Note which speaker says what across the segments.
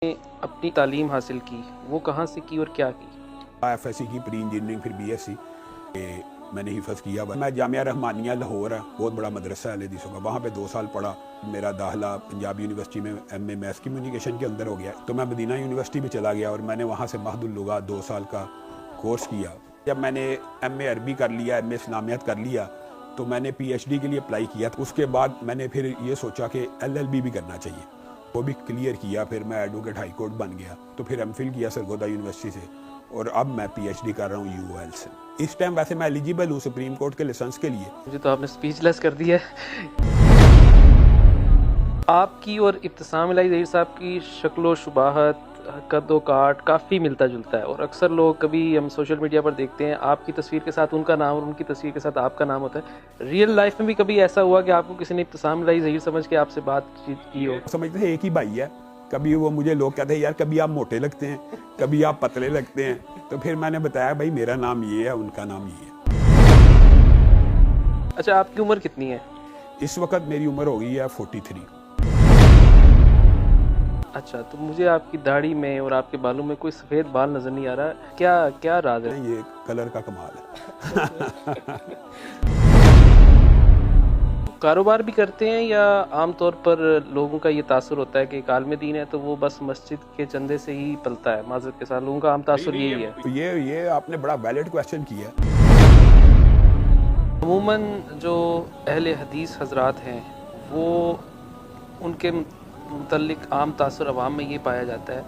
Speaker 1: اپنی تعلیم حاصل کی وہ کہاں سے کی اور کیا کی؟
Speaker 2: FSC کی پری انجینئرنگ پھر BSc میں نے حفظ کیا. میں جامعہ رحمانیہ لاہور ہے، بہت بڑا مدرسہ ہے حدیثوں کا، وہاں پہ 2 سال پڑھا. میرا داخلہ پنجاب یونیورسٹی میں MA میس کمیونیکیشن کے اندر ہو گیا، تو میں مدینہ یونیورسٹی میں چلا گیا اور میں نے وہاں سے مہد اللغات 2 سال کا کورس کیا. جب میں نے MA عربی کر لیا، MA اسلامیات کر لیا، تو میں نے PhD کے لیے اپلائی کیا. اس کے بعد میں نے پھر یہ سوچا کہ LLB بھی کرنا چاہیے، وہ بھی کلیئر کیا. پھر میں ایڈوکیٹ ہائی کورٹ بن گیا، تو پھر MPhil کیا سرگودا یونیورسٹی سے، اور اب میں PhD کر رہا ہوں UOL سے. اس ٹائم ویسے میں ایلیجیبل ہوں سپریم کورٹ کے لائسنس کے لیے.
Speaker 1: مجھے تو آپ نے سپیچ لیس کر دی ہے. آپ کی اور ابتسام الہی ظہیر صاحب کی شکل و شباہت، قد و کاٹ کافی ملتا جلتا ہے، اور اکثر لوگ کبھی ہم سوشل میڈیا پر دیکھتے ہیں آپ کی تصویر کے ساتھ ان کا نام اور ان کی تصویر کے ساتھ آپ کا نام ہوتا ہے. ریئل لائف میں بھی کبھی ایسا ہوا کہ آپ کو کسی نے ابتسام الہی ظہیر سمجھ کے آپ سے بات چیت کی ہو؟
Speaker 2: سمجھتے ہیں ایک ہی بھائی ہے. کبھی وہ مجھے لوگ کہتے ہیں یار کبھی آپ موٹے لگتے ہیں، کبھی آپ پتلے لگتے ہیں. تو پھر میں نے بتایا بھائی میرا نام یہ ہے، ان کا نام یہ ہے.
Speaker 1: اچھا، آپ کی عمر کتنی ہے؟
Speaker 2: اس وقت میری عمر ہو گئی ہے 43.
Speaker 1: اچھا، تو مجھے آپ کی داڑھی میں اور آپ کے بالوں میں کوئی سفید بال نظر نہیں آ رہا، کیا راز ہے؟
Speaker 2: یہ کلر کا کمال ہے.
Speaker 1: کاروبار بھی کرتے ہیں یا عام طور پر لوگوں کا یہ تاثر ہوتا ہے کہ ایک عالم دین ہے تو وہ بس مسجد کے چندے سے ہی پلتا ہے؟ معذرت کے ساتھ لوگوں کا عام تاثر یہی ہے.
Speaker 2: یہ آپ نے بڑا ویلڈ کویسچن کیا.
Speaker 1: عموماً جو اہل حدیث حضرات ہیں وہ ان کے متعلق عام تاثر عوام میں یہ پایا جاتا ہے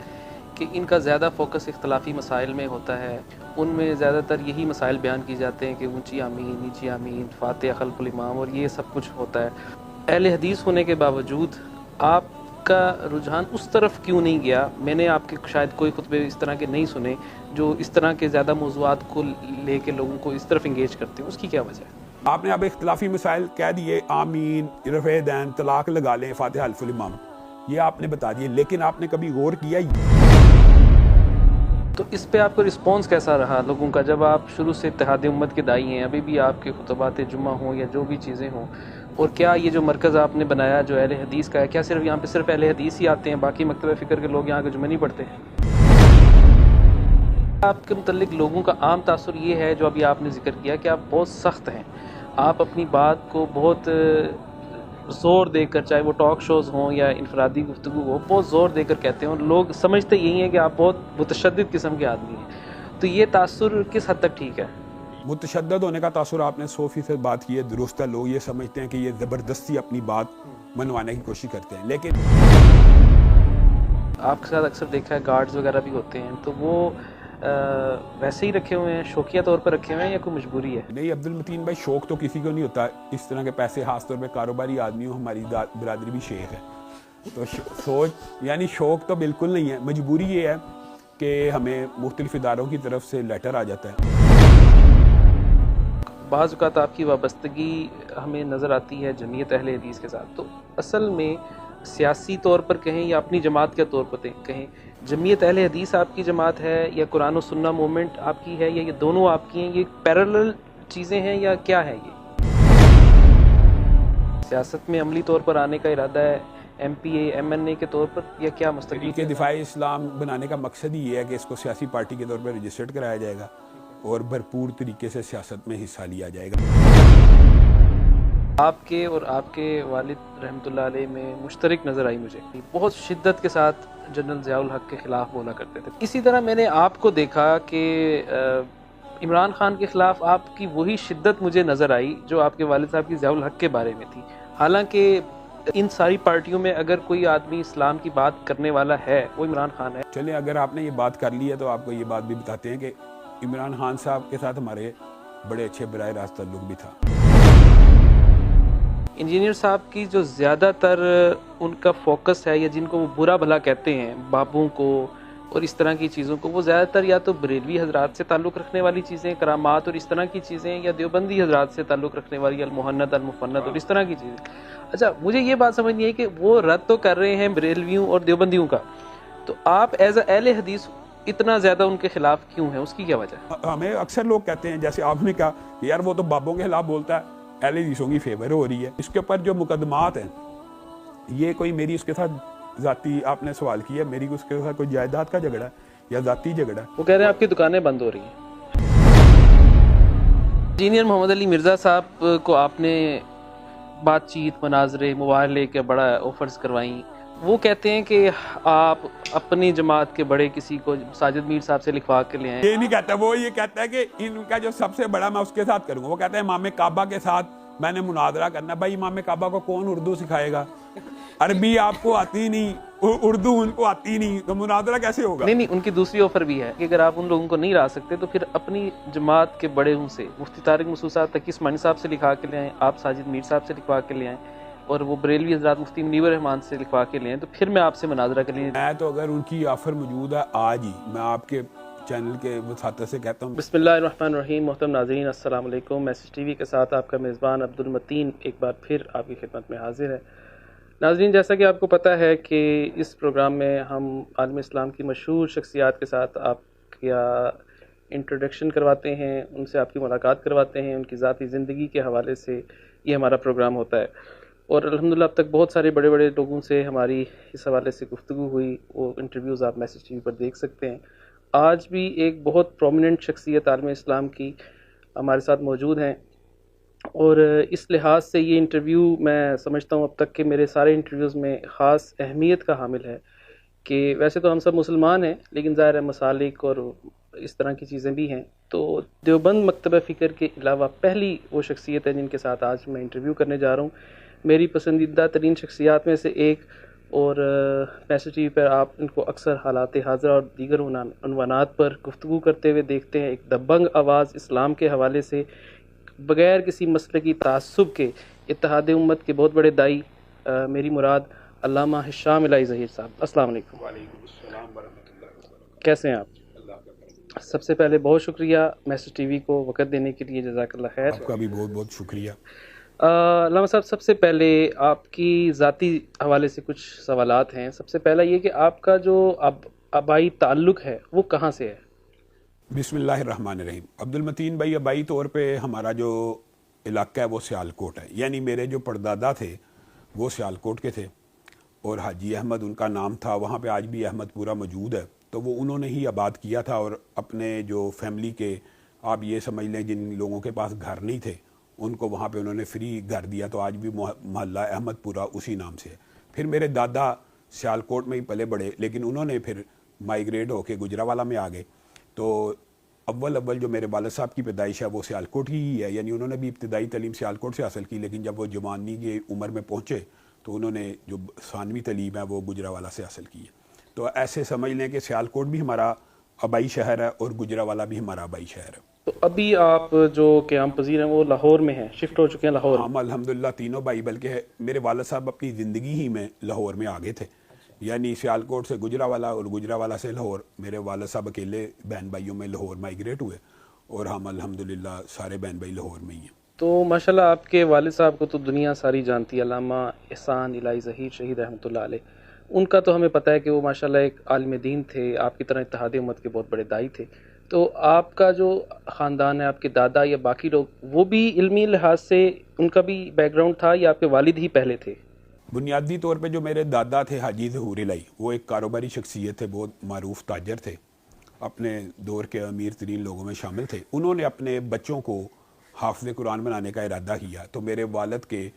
Speaker 1: کہ ان کا زیادہ فوکس اختلافی مسائل میں ہوتا ہے. ان میں زیادہ تر یہی مسائل بیان کی جاتے ہیں کہ اونچی آمین، نیچی آمین، فاتحہ خلف الامام، اور یہ سب کچھ ہوتا ہے. اہل حدیث ہونے کے باوجود آپ کا رجحان اس طرف کیوں نہیں گیا؟ میں نے آپ کے شاید کوئی خطبے اس طرح کے نہیں سنے جو اس طرح کے زیادہ موضوعات کو لے کے لوگوں کو اس طرف انگیج کرتے ہیں. اس کی کیا وجہ ہے؟
Speaker 2: آپ نے اب اختلافی مسائل کہہ دیے، آمین، رفع دین، طلاق لگا لیں، فاتحہ خلف الامام، یہ آپ نے بتا دیے، لیکن آپ نے کبھی غور کیا ہی؟
Speaker 1: تو اس پہ آپ کا رسپانس کیسا رہا لوگوں کا، جب آپ شروع سے اتحاد امت کے داعی ہیں، ابھی بھی آپ کے خطبات جمعہ ہوں یا جو بھی چیزیں ہوں، اور کیا یہ جو مرکز آپ نے بنایا جو اہل حدیث کا ہے، کیا صرف یہاں پہ صرف اہل حدیث ہی آتے ہیں، باقی مکتبہ فکر کے لوگ یہاں کے جمعہ نہیں پڑھتے ہیں؟ آپ کے متعلق لوگوں کا عام تاثر یہ ہے جو ابھی آپ نے ذکر کیا کہ آپ بہت سخت ہیں، آپ اپنی بات کو بہت زور دے کر، چاہے وہ ٹاک شوز ہوں یا انفرادی گفتگو ہو، بہت زور دے کر کہتے ہیں، اور لوگ سمجھتے یہی ہیں کہ آپ بہت متشدد قسم کے آدمی ہیں. تو یہ تاثر کس حد تک ٹھیک ہے؟
Speaker 2: متشدد ہونے کا تاثر آپ نے 100% بات کی ہے، درست ہے. لوگ یہ سمجھتے ہیں کہ یہ زبردستی اپنی بات منوانے کی کوشش کرتے ہیں، لیکن
Speaker 1: آپ کے ساتھ اکثر دیکھا ہے گارڈز وغیرہ بھی ہوتے ہیں، تو وہ ویسے ہی رکھے ہوئے ہیں، شوقیہ طور پر رکھے ہوئے ہیں یا کوئی مجبوری ہے؟
Speaker 2: نہیں عبد المتین بھائی، شوق تو کسی کو نہیں ہوتا اس طرح کے پیسے، خاص طور پہ کاروباری آدمی ہو. ہماری برادری بھی شیخ ہے، تو سوچ یعنی شوق تو بالکل نہیں ہے. مجبوری یہ ہے کہ ہمیں مختلف اداروں کی طرف سے لیٹر آ جاتا ہے.
Speaker 1: بعض اوقات آپ کی وابستگی ہمیں نظر آتی ہے جمعیت اہل حدیث کے ساتھ، تو اصل میں سیاسی طور پر کہیں یا اپنی جماعت کے طور پر کہیں، جمعیت اہل حدیث آپ کی جماعت ہے یا قرآن و سنہ موومنٹ آپ کی ہے، یا یہ دونوں آپ کی ہیں؟ یہ پیرالل چیزیں ہیں یا کیا ہے؟ یہ سیاست میں عملی طور پر آنے کا ارادہ ہے MPA MNA کے طور پر، یا کیا مستقبل
Speaker 2: کہ دفاع اسلام بنانے کا مقصد ہی یہ ہے کہ اس کو سیاسی پارٹی کے طور پر رجسٹرڈ کرایا جائے گا اور بھرپور طریقے سے سیاست میں حصہ لیا جائے گا.
Speaker 1: آپ کے اور آپ کے والد رحمۃ اللہ علیہ میں مشترک نظر آئی مجھے، بہت شدت کے ساتھ جنرل ضیاء الحق کے خلاف بولا کرتے تھے. اسی طرح میں نے آپ کو دیکھا کہ عمران خان کے خلاف آپ کی وہی شدت مجھے نظر آئی جو آپ کے والد صاحب کی ضیاء الحق کے بارے میں تھی. حالانکہ ان ساری پارٹیوں میں اگر کوئی آدمی اسلام کی بات کرنے والا ہے وہ عمران خان ہے.
Speaker 2: چلیں، اگر آپ نے یہ بات کر لی ہے تو آپ کو یہ بات بھی بتاتے ہیں کہ عمران خان صاحب کے ساتھ ہمارے بڑے اچھے براہ راست تعلق بھی تھا.
Speaker 1: انجینئر صاحب کی جو زیادہ تر ان کا فوکس ہے، یا جن کو وہ برا بھلا کہتے ہیں، بابوں کو اور اس طرح کی چیزوں کو، وہ زیادہ تر یا تو بریلوی حضرات سے تعلق رکھنے والی چیزیں، کرامات اور اس طرح کی چیزیں، یا دیوبندی حضرات سے تعلق رکھنے والی المحند المفند اور اس طرح کی چیزیں. اچھا، مجھے یہ بات سمجھ نہیں ہے کہ وہ رد تو کر رہے ہیں بریلویوں اور دیوبندیوں کا، تو آپ ایز اے اہل حدیث اتنا زیادہ ان کے خلاف کیوں ہیں؟ اس کی کیا وجہ ہے؟
Speaker 2: ہمیں اکثر لوگ کہتے ہیں، جیسے آپ نے کہا کہ یار وہ تو بابوں کے خلاف بولتا ہے، اہل حدیثوں کی فیور ہو رہی ہے. اس کے اوپر جو مقدمات ہیں، یہ کوئی میری اس کے ساتھ ذاتی آپ نے سوال کیا، میری اس کے ساتھ کوئی جائیداد کا جھگڑا ہے یا ذاتی جھگڑا ہے؟
Speaker 1: وہ کہہ رہے ہیں آپ کی دکانیں بند ہو رہی ہیں. انجینئر محمد علی مرزا صاحب کو آپ نے بات چیت، مناظرے، مباحثے کے بڑا آفرز کروائیں. وہ کہتے ہیں کہ آپ اپنی جماعت کے بڑے کسی کو ساجد میر صاحب سے لکھوا کے لے آئیں.
Speaker 2: یہ نہیں کہتا، وہ یہ کہتا ہے کہ ان کا جو سب سے بڑا میں اس کے ساتھ کروں گا. وہ کہتا ہے امام کعبہ کے ساتھ میں نے مناظرہ کرنا. بھائی امام کعبہ کو کون اردو سکھائے گا؟ عربی آپ کو آتی نہیں، اردو ان کو آتی نہیں، تو مناظرہ کیسے ہوگا؟
Speaker 1: نہیں، ان کی دوسری آفر بھی ہے کہ اگر آپ ان لوگوں کو نہیں لا سکتے تو پھر اپنی جماعت کے بڑے ان سے، مفتی طارق مسعود صاحب تقی عثمانی صاحب سے لکھوا کے لے آئیں، آپ ساجد میر صاحب سے لکھوا کے لے آئیں، اور وہ بریلوی حضرات مفتی منیب الرحمان سے لکھوا کے لے آئیں، تو پھر میں آپ سے مناظرہ کر لیں.
Speaker 2: میں تو اگر ان کی آفر موجود ہے آج ہی میں آپ کے چینل کے وساطت سے کہتا ہوں.
Speaker 1: بسم اللہ الرحمن الرحیم. محترم ناظرین السلام علیکم. میسج ٹی وی کے ساتھ آپ کا میزبان عبد المتین ایک بار پھر آپ کی خدمت میں حاضر ہے. ناظرین، جیسا کہ آپ کو پتہ ہے کہ اس پروگرام میں ہم عالم اسلام کی مشہور شخصیات کے ساتھ آپ کا انٹروڈکشن کرواتے ہیں، ان سے آپ کی ملاقات کرواتے ہیں، ان کی ذاتی زندگی کے حوالے سے یہ ہمارا پروگرام ہوتا ہے. اور الحمدللہ اب تک بہت سارے بڑے بڑے لوگوں سے ہماری اس حوالے سے گفتگو ہوئی. وہ انٹرویوز آپ میسج ٹی وی پر دیکھ سکتے ہیں. آج بھی ایک بہت پرومیننٹ شخصیت عالم اسلام کی ہمارے ساتھ موجود ہیں، اور اس لحاظ سے یہ انٹرویو میں سمجھتا ہوں اب تک کہ میرے سارے انٹرویوز میں خاص اہمیت کا حامل ہے. کہ ویسے تو ہم سب مسلمان ہیں، لیکن ظاہر ہے مسالک اور اس طرح کی چیزیں بھی ہیں. تو دیوبند مکتبہ فکر کے علاوہ پہلی وہ شخصیت ہے جن کے ساتھ آج میں انٹرویو کرنے جا رہا ہوں. میری پسندیدہ ترین شخصیات میں سے ایک، اور میسج ٹی وی پر آپ ان کو اکثر حالات حاضرہ اور دیگر عنوانات پر گفتگو کرتے ہوئے دیکھتے ہیں. ایک دبنگ آواز اسلام کے حوالے سے بغیر کسی مسلکی تعصب کے اتحاد امت کے بہت بڑے دائی، میری مراد علامہ ہشام الہی ظہیر صاحب. السلام علیکم.
Speaker 2: وعلیکم السلام ورحمۃ اللہ وبرکاتہ.
Speaker 1: کیسے ہیں آپ؟
Speaker 2: اللہ کا کرم.
Speaker 1: سب سے پہلے بہت شکریہ میسج ٹی وی کو وقت دینے کے لیے، جزاک اللہ خیر.
Speaker 2: آپ کا بھی بہت بہت شکریہ.
Speaker 1: علامہ صاحب، سب سے پہلے آپ کی ذاتی حوالے سے کچھ سوالات ہیں. سب سے پہلا یہ کہ آپ کا جو آبائی تعلق ہے وہ کہاں سے ہے؟
Speaker 2: بسم اللہ الرحمن الرحیم. عبد المتین بھائی، آبائی طور پہ ہمارا جو علاقہ ہے وہ سیالکوٹ ہے. یعنی میرے جو پردادا تھے وہ سیالکوٹ کے تھے، اور حاجی احمد ان کا نام تھا. وہاں پہ آج بھی احمد پورا موجود ہے. تو وہ انہوں نے ہی آباد کیا تھا، اور اپنے جو فیملی کے آپ یہ سمجھ لیں جن لوگوں کے پاس گھر نہیں تھے ان کو وہاں پہ انہوں نے فری گھر دیا. تو آج بھی محلہ احمد پورا اسی نام سے ہے. پھر میرے دادا سیالکوٹ میں ہی پلے بڑے، لیکن انہوں نے پھر مائیگریٹ ہو کے گجراوالا میں آ گئے. تو اول جو میرے والد صاحب کی پیدائش ہے وہ سیالکوٹ کی ہی ہے. یعنی انہوں نے بھی ابتدائی تعلیم سیالکوٹ سے حاصل کی، لیکن جب وہ جوانی کی عمر میں پہنچے تو انہوں نے جو ثانوی تعلیم ہے وہ گجراوالا سے حاصل کی ہے. تو ایسے سمجھ لیں کہ سیالکوٹ بھی ہمارا آبائی شہر ہے اور گجراوالا بھی ہمارا آبائی شہر ہے.
Speaker 1: تو ابھی آپ جو قیام پذیر ہیں وہ لاہور میں ہیں، شفٹ ہو چکے ہیں لاہور؟
Speaker 2: ہم الحمدللہ تینوں بھائی، بلکہ میرے والد صاحب اپنی زندگی ہی میں لاہور میں آگے تھے. یعنی سیالکوٹ سے گجراوالا اور گجراوالا سے لاہور. میرے والد صاحب اکیلے بہن بھائیوں میں لاہور مائیگریٹ ہوئے، اور ہم الحمدللہ سارے بہن بھائی لاہور میں ہی ہیں.
Speaker 1: تو ماشاءاللہ آپ کے والد صاحب کو تو دنیا ساری جانتی ہے، علامہ احسان الہی ظہیر شہید رحمۃ اللہ علیہ. ان کا تو ہمیں پتہ ہے کہ وہ ماشاءاللہ ایک عالم دین تھے، آپ کی طرح اتحاد امت کے بہت بڑے دائی تھے. تو آپ کا جو خاندان ہے، آپ کے دادا یا باقی لوگ، وہ بھی علمی لحاظ سے ان کا بھی بیک گراؤنڈ تھا یا آپ کے والد ہی پہلے تھے؟
Speaker 2: بنیادی طور پہ جو میرے دادا تھے حاجی ظہور الہی، وہ ایک کاروباری شخصیت تھے، بہت معروف تاجر تھے، اپنے دور کے امیر ترین لوگوں میں شامل تھے. انہوں نے اپنے بچوں کو حافظ قرآن بنانے کا ارادہ کیا. تو میرے والد کے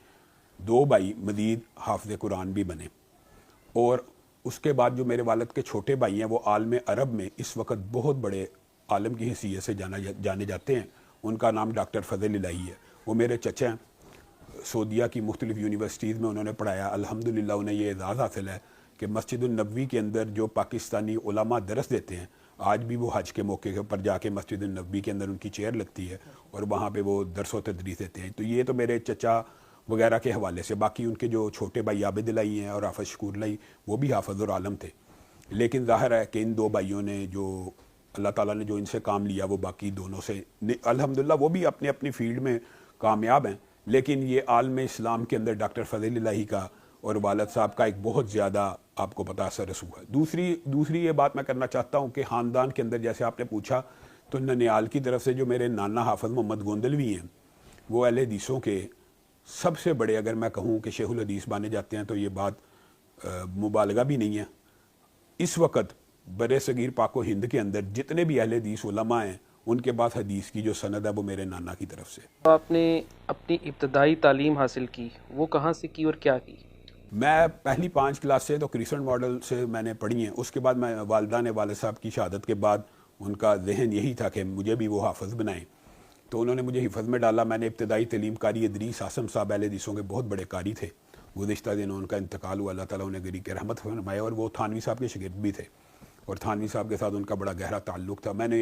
Speaker 2: 2 بھائی مزید حافظ قرآن بھی بنے. اور اس کے بعد جو میرے والد کے چھوٹے بھائی ہیں وہ عالم عرب میں اس وقت بہت بڑے عالم کی حیثیت سے جانے جاتے ہیں. ان کا نام ڈاکٹر فضل الہی ہے. وہ میرے چچا ہیں. سعودیہ کی مختلف یونیورسٹیز میں انہوں نے پڑھایا. الحمدللہ انہیں یہ اعزاز حاصل ہے کہ مسجد النبوی کے اندر جو پاکستانی علماء درس دیتے ہیں، آج بھی وہ حج کے موقع پر جا کے مسجد النبوی کے اندر ان کی چیئر لگتی ہے اور وہاں پہ وہ درس و تدریس دیتے ہیں. تو یہ تو میرے چچا وغیرہ کے حوالے سے. باقی ان کے جو چھوٹے بھائی عابد الہی ہیں اور حافظ شکور الہی، وہ بھی حافظ اور عالم تھے. لیکن ظاہر ہے کہ ان 2 بھائیوں نے جو اللہ تعالیٰ نے جو ان سے کام لیا وہ باقی دونوں سے الحمدللہ وہ بھی اپنی اپنی فیلڈ میں کامیاب ہیں. لیکن یہ عالم اسلام کے اندر ڈاکٹر فضل الہی کا اور والد صاحب کا ایک بہت زیادہ آپ کو پتہ اثر رسوخ ہے. دوسری یہ بات میں کرنا چاہتا ہوں کہ خاندان کے اندر جیسے آپ نے پوچھا، تو ننیال کی طرف سے جو میرے نانا حافظ محمد گوندلوی ہیں، وہ اہل حدیثوں کے سب سے بڑے، اگر میں کہوں کہ شیخ الحدیث مانے جاتے ہیں، تو یہ بات مبالغہ بھی نہیں ہے. اس وقت بر صغیر پاک و ہند کے اندر جتنے بھی اہل حدیث علماء ہیں ان کے پاس حدیث کی جو سند ہے وہ میرے نانا کی طرف سے.
Speaker 1: آپ نے اپنی ابتدائی تعلیم حاصل کی وہ کہاں سے کی اور کیا کی؟
Speaker 2: میں پہلی 5 کلاس سے تو کریسنٹ ماڈل سے میں نے پڑھی ہیں. اس کے بعد میں والدہ نے والد صاحب کی شہادت کے بعد ان کا ذہن یہی تھا کہ مجھے بھی وہ حافظ بنائیں, تو انہوں نے مجھے حفظ میں ڈالا. میں نے ابتدائی تعلیم قاری ادریس عاصم صاحب اہل حدیثوں کے بہت بڑے قاری تھے. گزشتہ دنوں ان کا انتقال ہوا, اللہ تعالیٰ انہیں گری کے رحمت فرمائے, اور وہ تھانوی صاحب کے شاگرد بھی تھے اور تھانوی صاحب کے ساتھ ان کا بڑا گہرا تعلق تھا. میں نے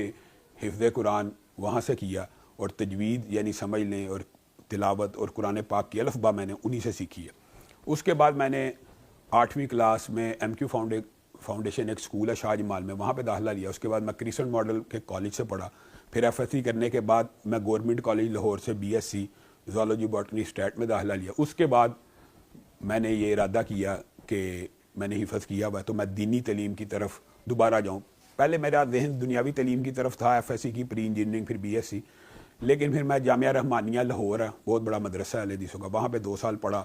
Speaker 2: حفظ قرآن وہاں سے کیا اور تجوید یعنی سمجھ لیں اور تلاوت اور قرآن پاک کی الف با میں نے انہی سے سیکھی ہے. اس کے بعد میں نے 8ویں کلاس میں ایم کیو فاؤنڈیشن ایک اسکول ہے شاہ جمال میں, وہاں پہ داخلہ لیا. اس کے بعد میں کریسنٹ ماڈل کے کالج سے پڑھا. پھر ایف ایس سی کرنے کے بعد میں گورنمنٹ کالج لاہور سے B S C zoology botany اسٹیٹ میں داخلہ لیا. اس کے بعد میں نے یہ ارادہ کیا کہ میں نے حفظ کیا ہوا تو میں دینی تعلیم کی طرف دوبارہ جاؤں. پہلے میرا ذہن دنیاوی تعلیم کی طرف تھا, ایف ایس سی کی پری انجینئرنگ پھر بی ایس سی, لیکن پھر میں جامعہ رحمانیہ لاہور ہے, بہت بڑا مدرسہ ہے اہل حدیثوں کا, وہاں پہ 2 سال پڑھا.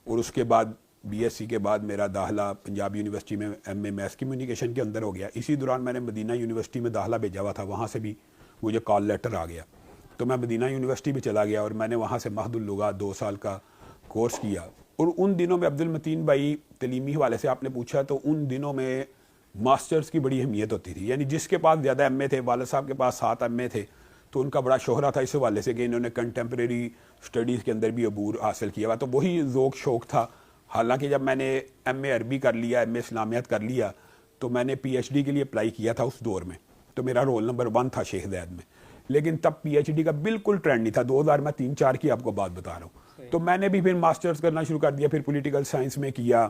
Speaker 2: اور اس کے بعد بی ایس سی کے بعد میرا داخلہ پنجاب یونیورسٹی میں ایم اے میس کمیونیکیشن کے اندر ہو گیا. اسی دوران میں نے مدینہ یونیورسٹی میں داخلہ بھیجا ہوا تھا, وہاں سے بھی مجھے کال لیٹر آ گیا تو میں مدینہ یونیورسٹی بھی چلا گیا اور میں نے وہاں سے مہد اللغات 2 سال کا کورس کیا. اور ان دنوں میں عبد المتین بھائی تعلیمی حوالے سے آپ نے پوچھا تو ان دنوں میں ماسٹرز کی بڑی اہمیت ہوتی تھی, یعنی جس کے پاس زیادہ ایم اے تھے, والد صاحب کے پاس 7 ایم اے تھے, تو ان کا بڑا شہرہ تھا اس حوالے سے کہ انہوں نے کنٹمپریری اسٹڈیز کے اندر بھی عبور حاصل کیا ہوا. تو وہی ذوق شوق تھا. حالانکہ جب میں نے ایم اے عربی کر لیا, ایم اے اسلامیات کر لیا, تو میں نے پی ایچ ڈی کے لیے اپلائی کیا تھا اس دور میں, تو میرا رول نمبر 1 تھا شیخ زید میں. لیکن تب پی ایچ ڈی کا بالکل ٹرینڈ نہیں تھا. 2000 میں 3-4 کی آپ کو بات بتا رہا ہوں. تو میں نے بھی پھر ماسٹرز کرنا شروع کر دیا, پھر پولیٹیکل سائنس میں کیا.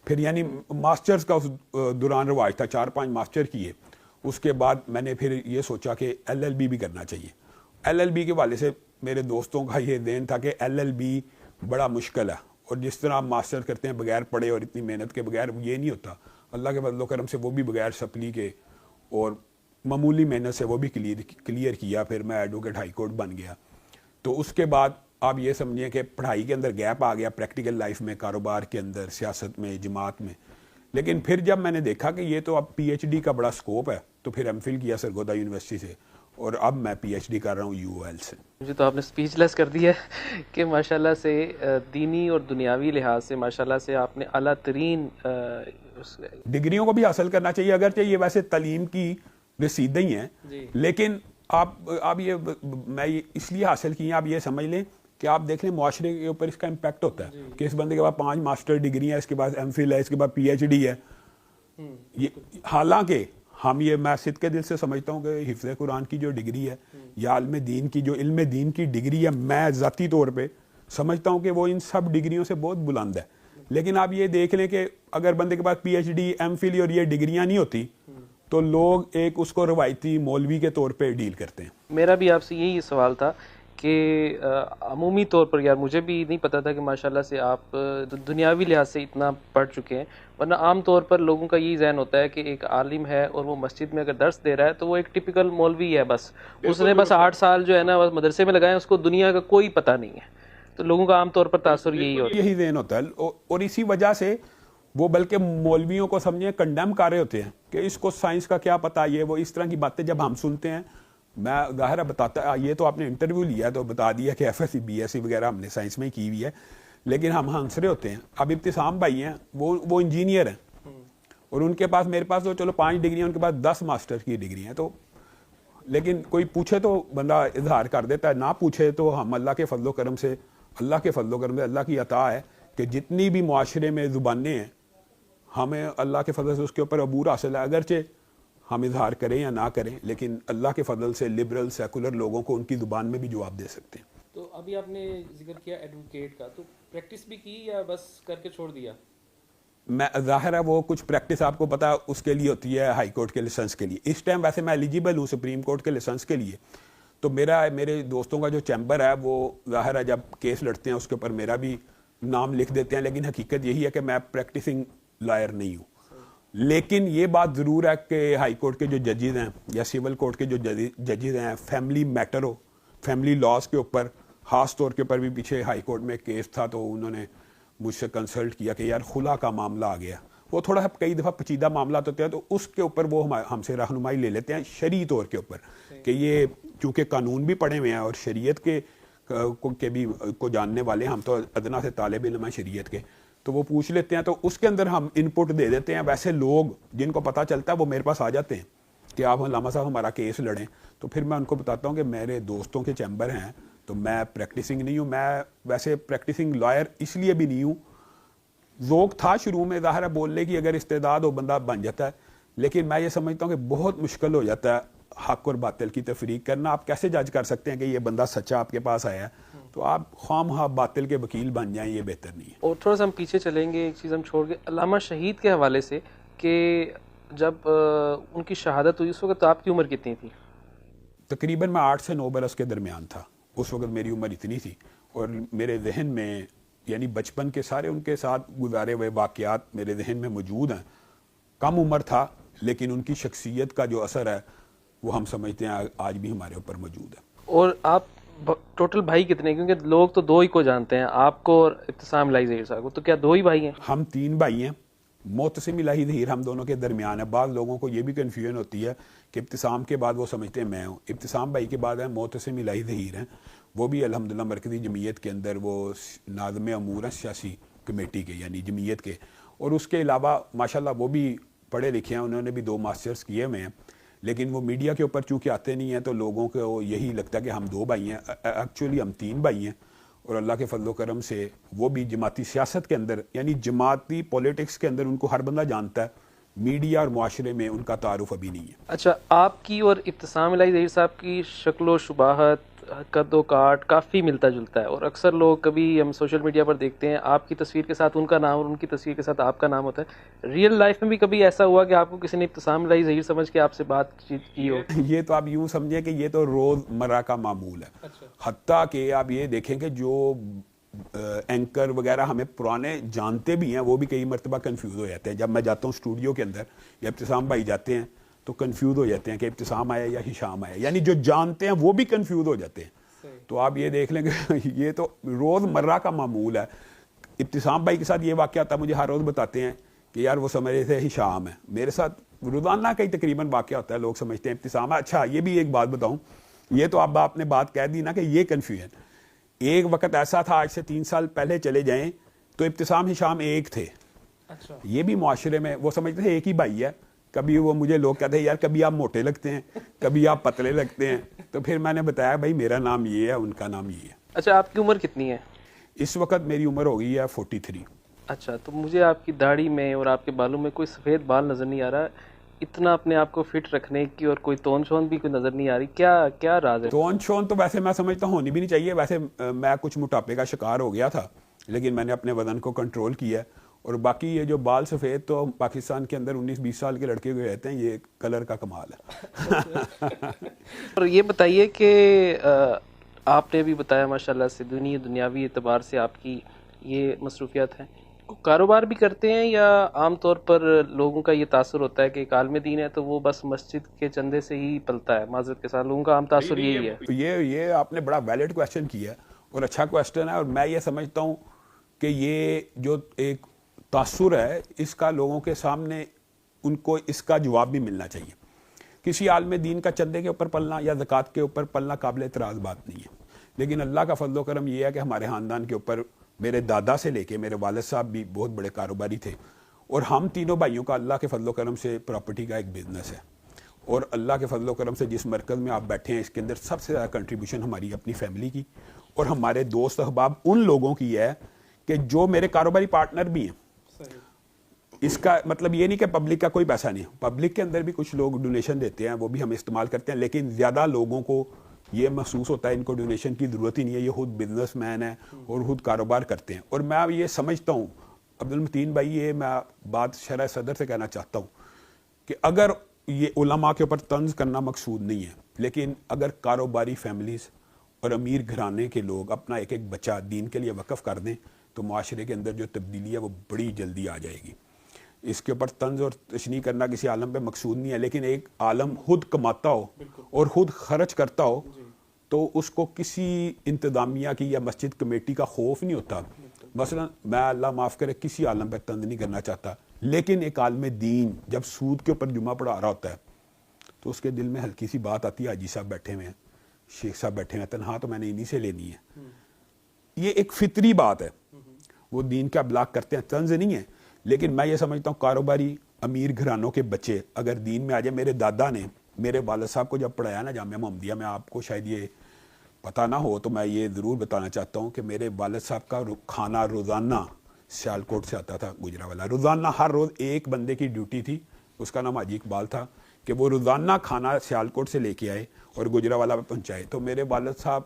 Speaker 2: پھر یعنی ماسٹرز کا اس دوران رواج تھا, 4-5 ماسٹر کیے. اس کے بعد میں نے پھر یہ سوچا کہ ایل ایل بی بھی کرنا چاہیے. ایل ایل بی کے والے سے میرے دوستوں کا یہ ذہن تھا کہ ایل ایل بی بڑا مشکل ہے, اور جس طرح آپ ماسٹر کرتے ہیں بغیر پڑھے اور اتنی محنت کے بغیر, یہ نہیں ہوتا. اللہ کے فضل و کرم سے وہ بھی بغیر سپلی کے اور معمولی محنت سے وہ بھی کلیئر کیا. پھر میں ایڈوکیٹ ہائی کورٹ بن گیا. تو اس کے بعد آپ یہ سمجھیں کہ پڑھائی کے اندر گیپ آ گیا, پریکٹیکل لائف میں, کاروبار کے اندر, سیاست میں, جماعت میں. لیکن پھر جب میں نے دیکھا کہ یہ تو اب پی ایچ ڈی کا بڑا سکوپ ہے, تو پھر ایم فل کیا سرگودا یونیورسٹی سے, اور اب میں پی ایچ ڈی کر رہا ہوں یو او ایل سے.
Speaker 1: مجھے تو آپ نے اسپیچ لیس کر دیا ہے کہ ماشاءاللہ سے دینی اور دنیاوی لحاظ سے ماشاءاللہ سے آپ نے اعلیٰ ترین
Speaker 2: ڈگریوں کو بھی حاصل کرنا چاہیے. اگرچہ یہ ویسے تعلیم کی رسیدیں ہی ہیں, لیکن آپ یہ میں اس لیے حاصل کی ہیں, آپ یہ سمجھ لیں کہ آپ دیکھ لیں معاشرے کے اوپر اس کا امپیکٹ ہوتا ہے کہ اس بندے کے بعد 5 ماسٹر ڈگری ہیں, اس کے بعد ایم فل ہے, اس کے بعد پی ایچ ڈی ہے. حالانکہ میں صدق کے دل سے سمجھتا ہوں کہ حفظ قرآن کی جو ڈگری ہے یا علم دین کی جو علم دین کی ڈگری ہے, میں ذاتی طور پہ سمجھتا ہوں کہ وہ ان سب ڈگریوں سے بہت بلند ہے. لیکن آپ یہ دیکھ لیں کہ اگر بندے کے پاس P H D, M Phil اور یہ ڈگریاں نہیں ہوتی تو لوگ ایک اس کو روایتی مولوی کے طور پہ ڈیل کرتے ہیں.
Speaker 1: میرا بھی آپ سے یہی سوال تھا کہ عمومی طور پر یار مجھے بھی نہیں پتا تھا کہ ماشاءاللہ سے آپ دنیاوی لحاظ سے اتنا پڑھ چکے ہیں, ورنہ عام طور پر لوگوں کا یہی ذہن ہوتا ہے کہ ایک عالم ہے اور وہ مسجد میں اگر درس دے رہا ہے تو وہ ایک ٹپیکل مولوی ہے, بس اس نے بس 8 سال جو ہے نا مدرسے میں لگائے, اس کو دنیا کا کوئی پتہ نہیں ہے. تو لوگوں کا عام طور پر تاثر یہی
Speaker 2: ذہن ہوتا ہے, اور اسی وجہ سے وہ بلکہ مولویوں کو سمجھیں کنڈیم کر رہے ہوتے ہیں کہ اس کو سائنس کا کیا پتہ, یہ وہ اس طرح کی باتیں جب ہم سنتے ہیں. میں ظاہر بتاتا, یہ تو آپ نے انٹرویو لیا تو بتا دیا کہ F S C B S C وغیرہ ہم نے سائنس میں کی ہوئی ہے, لیکن ہم ہنس رہے ہوتے ہیں. اب ابتسام بھائی ہیں, وہ انجینئر ہیں, اور ان کے پاس, میرے پاس تو چلو 5 ڈگری ہیں, ان کے پاس 10 ماسٹر کی ڈگری ہیں. تو لیکن کوئی پوچھے تو بندہ اظہار کر دیتا ہے, نہ پوچھے تو ہم اللہ کے فضل و کرم سے اللہ کی عطا ہے کہ جتنی بھی معاشرے میں زبانیں ہیں ہمیں اللہ کے فضل سے اس کے اوپر عبور حاصل ہے. اگرچہ ہم اظہار کریں یا نہ کریں, لیکن اللہ کے فضل سے لبرل سیکولر لوگوں کو ان کی زبان میں بھی جواب دے سکتے ہیں.
Speaker 1: تو ابھی آپ نے ذکر کیا ایڈوکیٹ کا, تو پریکٹس بھی کی یا بس کر کے چھوڑ دیا؟
Speaker 2: میں ظاہر ہے وہ کچھ پریکٹس آپ کو پتا اس کے لیے ہوتی ہے ہائی کورٹ کے لائسنس کے لیے. اس ٹائم ویسے میں ایلیجیبل ہوں سپریم کورٹ کے لائسنس کے لیے, تو میرے دوستوں کا جو چیمبر ہے وہ ظاہر ہے جب کیس لڑتے ہیں اس کے اوپر میرا بھی نام لکھ دیتے ہیں, لیکن حقیقت یہی ہے کہ میں پریکٹسنگ لائر نہیں ہوں. لیکن یہ بات ضرور ہے کہ ہائی کورٹ کے جو ججز ہیں یا سول کورٹ کے جو ججز ہیں, فیملی میٹر ہو, فیملی لاز کے اوپر خاص طور کے اوپر بھی پیچھے ہائی کورٹ میں کیس تھا, تو انہوں نے مجھ سے کنسلٹ کیا کہ یار خلا کا معاملہ آ گیا. وہ تھوڑا کئی دفعہ پیچیدہ معاملات ہوتے ہیں تو اس کے اوپر وہ ہم سے رہنمائی لے لیتے ہیں شرعی طور کے اوپر کہ یہ چونکہ قانون بھی پڑھے ہوئے ہیں اور شریعت کے بھی کو جاننے والے ہیں, ہم تو ادنا سے طالب علم ہیں شریعت کے, تو وہ پوچھ لیتے ہیں تو اس کے اندر ہم ان پٹ دے دیتے ہیں. ویسے لوگ جن کو پتہ چلتا ہے وہ میرے پاس آ جاتے ہیں کہ آپ علامہ صاحب ہمارا کیس لڑیں, تو پھر میں ان کو بتاتا ہوں کہ میرے دوستوں کے چیمبر ہیں, تو میں پریکٹسنگ نہیں ہوں. میں ویسے پریکٹسنگ لائر اس لیے بھی نہیں ہوں, ذوق تھا شروع میں ظاہر ہے بولنے کی, اگر استعداد ہو بندہ بن جاتا ہے, لیکن میں یہ سمجھتا ہوں کہ بہت مشکل ہو جاتا ہے حق اور باطل کی تفریق کرنا. آپ کیسے جج کر سکتے ہیں کہ یہ بندہ سچا آپ کے پاس آیا ہے, تو آپ خواہ باطل کے وکیل بن جائیں, یہ بہتر نہیں ہے.
Speaker 1: اور تھوڑا سا ہم پیچھے چلیں گے, ایک چیز ہم چھوڑ گئے علامہ شہید کے حوالے سے کہ جب ان کی شہادت ہوئی اس وقت آپ کی عمر کتنی تھی؟
Speaker 2: تقریباً میں 8 سے 9 برس کے درمیان تھا. اس وقت میری عمر اتنی تھی اور میرے ذہن میں یعنی بچپن کے سارے ان کے ساتھ گزارے ہوئے واقعات میرے ذہن میں موجود ہیں. کم عمر تھا لیکن ان کی شخصیت کا جو اثر ہے وہ ہم سمجھتے ہیں آج بھی ہمارے اوپر موجود ہے. اور
Speaker 1: آپ ٹوٹل بھائی کتنے ہیں؟ کیونکہ لوگ تو 2 ہی کو جانتے ہیں, آپ کو اور ابتسام الہی ظہیر صاحب کو, تو کیا 2 ہی بھائی ہیں؟
Speaker 2: ہم 3 بھائی ہیں. معتصم الہی ظہیر ہم دونوں کے درمیان ہے. بعض لوگوں کو یہ بھی کنفیوژن ہوتی ہے کہ ابتسام کے بعد وہ سمجھتے ہیں میں ہوں. ابتسام بھائی کے بعد ہیں معتصم الہی ظہیر ہیں, وہ بھی الحمدللہ مرکزی جمعیت کے اندر وہ ناظم امور ہیں سیاسی کمیٹی کے یعنی جمعیت کے. اور اس کے علاوہ ماشاءاللہ وہ بھی پڑھے لکھے ہیں, انہوں نے بھی 2 ماسٹرز کیے ہوئے ہیں, لیکن وہ میڈیا کے اوپر چونکہ آتے نہیں ہیں تو لوگوں کو یہی لگتا ہے کہ ہم 2 بھائی ہیں. ایکچولی ہم 3 بھائی ہیں, اور اللہ کے فضل و کرم سے وہ بھی جماعتی سیاست کے اندر یعنی جماعتی پولیٹکس کے اندر ان کو ہر بندہ جانتا ہے, میڈیا اور معاشرے میں ان کا تعارف ابھی نہیں ہے.
Speaker 1: اچھا, آپ کی اور ابتسام الہی ظہیر صاحب کی شکل و شباہت, قد و کاٹ کافی ملتا جلتا ہے, اور اکثر لوگ کبھی ہم سوشل میڈیا پر دیکھتے ہیں آپ کی تصویر کے ساتھ ان کا نام اور ان کی تصویر کے ساتھ آپ کا نام ہوتا ہے. ریئل لائف میں بھی کبھی ایسا ہوا کہ آپ کو کسی نے ابتسام الہی ظہیر سمجھ کے آپ سے بات کی ہو؟
Speaker 2: یہ تو آپ یوں سمجھیں کہ یہ تو روز مرہ کا معمول ہے. حتیٰ کہ آپ یہ دیکھیں کہ جو اینکر وغیرہ ہمیں پرانے جانتے بھی ہیں وہ بھی کئی مرتبہ کنفیوز ہو جاتے ہیں. جب میں جاتا ہوں اسٹوڈیو کے اندر یا ابتسام بھائی جاتے ہیں تو کنفیوز ہو جاتے ہیں کہ ابتسام آیا یا ہشام آیا, یعنی جو جانتے ہیں وہ بھی کنفیوز ہو جاتے ہیں. تو آپ یہ دیکھ لیں کہ یہ تو روز مرہ کا معمول ہے. ابتسام بھائی کے ساتھ یہ واقعہ تھا, مجھے ہر روز بتاتے ہیں کہ یار وہ سمجھ رہے تھے ہشام ہے. میرے ساتھ روزانہ کئی تقریباً واقعہ ہوتا ہے, لوگ سمجھتے ہیں ابتسام ہے. اچھا یہ بھی ایک بات بتاؤں, یہ تو اب آپ نے بات کہہ دی نا کہ یہ کنفیوژن, ایک وقت ایسا تھا آج سے 3 سال پہلے چلے جائیں تو ابتسام ہشام ایک تھے. یہ بھی معاشرے میں وہ سمجھتے تھے ایک ہی بھائی ہے. کبھی وہ مجھے لوگ کہتے ہیں یار کبھی آپ موٹے لگتے ہیں کبھی آپ پتلے لگتے ہیں, تو پھر میں نے بتایا بھائی میرا نام یہ ہے, ان کا نام یہ ہے.
Speaker 1: اچھا, آپ کی عمر کتنی ہے
Speaker 2: اس وقت؟ میری عمر ہو گئی ہے 43.
Speaker 1: اچھا, تو مجھے آپ کی داڑھی میں اور آپ کے بالوں میں کوئی سفید بال نظر نہیں آ رہا. اتنا اپنے آپ کو فٹ رکھنے کی اور کوئی تون چھون بھی کوئی نظر نہیں آ رہی, کیا راز ہے؟
Speaker 2: تون چھون تو ویسے میں سمجھتا ہوں ہونی بھی نہیں چاہیے. ویسے میں کچھ موٹاپے کا شکار ہو گیا تھا لیکن میں نے اپنے وزن کو کنٹرول کیا, اور باقی یہ جو بال سفید تو پاکستان کے اندر 19-20 سال کے لڑکے کو رہتے ہیں, یہ کلر کا کمال ہے.
Speaker 1: اور یہ بتائیے کہ آپ نے بھی بتایا ماشاءاللہ سے دنیاوی اعتبار سے آپ کی یہ مصروفیات ہیں, کاروبار بھی کرتے ہیں یا عام طور پر لوگوں کا یہ تاثر ہوتا ہے کہ ایک عالم دین ہے تو وہ بس مسجد کے چندے سے ہی پلتا ہے؟ معذرت کے ساتھ لوگوں کا عام تاثر یہی ہے.
Speaker 2: یہ آپ نے بڑا ویلڈ کویسچن کیا اور اچھا کویسچن ہے, اور میں یہ سمجھتا ہوں کہ یہ جو ایک تاثر ہے اس کا لوگوں کے سامنے ان کو اس کا جواب بھی ملنا چاہیے. کسی عالم دین کا چندے کے اوپر پلنا یا زکوٰۃ کے اوپر پلنا قابل اعتراض بات نہیں ہے, لیکن اللہ کا فضل و کرم یہ ہے کہ ہمارے خاندان کے اوپر میرے دادا سے لے کے میرے والد صاحب بھی بہت بڑے کاروباری تھے, اور ہم تینوں بھائیوں کا اللہ کے فضل و کرم سے پراپرٹی کا ایک بزنس ہے. اور اللہ کے فضل و کرم سے جس مرکز میں آپ بیٹھے ہیں اس کے اندر سب سے زیادہ کنٹریبیوشن ہماری اپنی فیملی کی اور ہمارے دوست احباب ان لوگوں کی ہے کہ جو میرے کاروباری پارٹنر بھی ہیں. اس کا مطلب یہ نہیں کہ پبلک کا کوئی پیسہ نہیں, پبلک کے اندر بھی کچھ لوگ ڈونیشن دیتے ہیں, وہ بھی ہم استعمال کرتے ہیں, لیکن زیادہ لوگوں کو یہ محسوس ہوتا ہے ان کو ڈونیشن کی ضرورت ہی نہیں ہے, یہ خود بزنس مین ہے اور خود کاروبار کرتے ہیں. اور میں یہ سمجھتا ہوں عبدالمتین بھائی, یہ میں بات شرح صدر سے کہنا چاہتا ہوں کہ اگر یہ علماء کے اوپر طنز کرنا مقصود نہیں ہے, لیکن اگر کاروباری فیملیز اور امیر گھرانے کے لوگ اپنا ایک ایک بچہ دین کے لیے وقف کر دیں تو معاشرے کے اندر جو تبدیلی ہے وہ بڑی جلدی آ جائے گی. اس کے اوپر طنز اور تشنیع کرنا کسی عالم پہ مقصود نہیں ہے, لیکن ایک عالم خود کماتا ہو اور خود خرچ کرتا ہو تو اس کو کسی انتظامیہ کی یا مسجد کمیٹی کا خوف نہیں ہوتا مثلا میں اللہ معاف کرے کسی عالم پہ تنز نہیں کرنا چاہتا، لیکن ایک عالم دین جب سود کے اوپر جمعہ پڑھا رہا ہوتا ہے تو اس کے دل میں ہلکی سی بات آتی ہے، حاجی صاحب بیٹھے ہوئے ہیں، شیخ صاحب بیٹھے ہوئے ہیں، تنہا تو میں نے انہی سے لینی ہے. یہ ایک فطری بات ہے. وہ دین کا بلاک کرتے ہیں، طنز نہیں ہے. لیکن میں یہ سمجھتا ہوں کاروباری امیر گھرانوں کے بچے اگر دین میں آ جائے، میرے دادا نے میرے والد صاحب کو جب پڑھایا نا جامعہ محمدیہ میں، آپ کو شاید یہ پتہ نہ ہو تو میں یہ ضرور بتانا چاہتا ہوں کہ میرے والد صاحب کا کھانا روزانہ سیالکوٹ سے آتا تھا، گجرانوالہ. روزانہ ہر روز ایک بندے کی ڈیوٹی تھی، اس کا نام حاجی اقبال تھا، کہ وہ روزانہ کھانا سیالکوٹ سے لے کے آئے اور گجرانوالہ پہ پہنچائے. تو میرے والد صاحب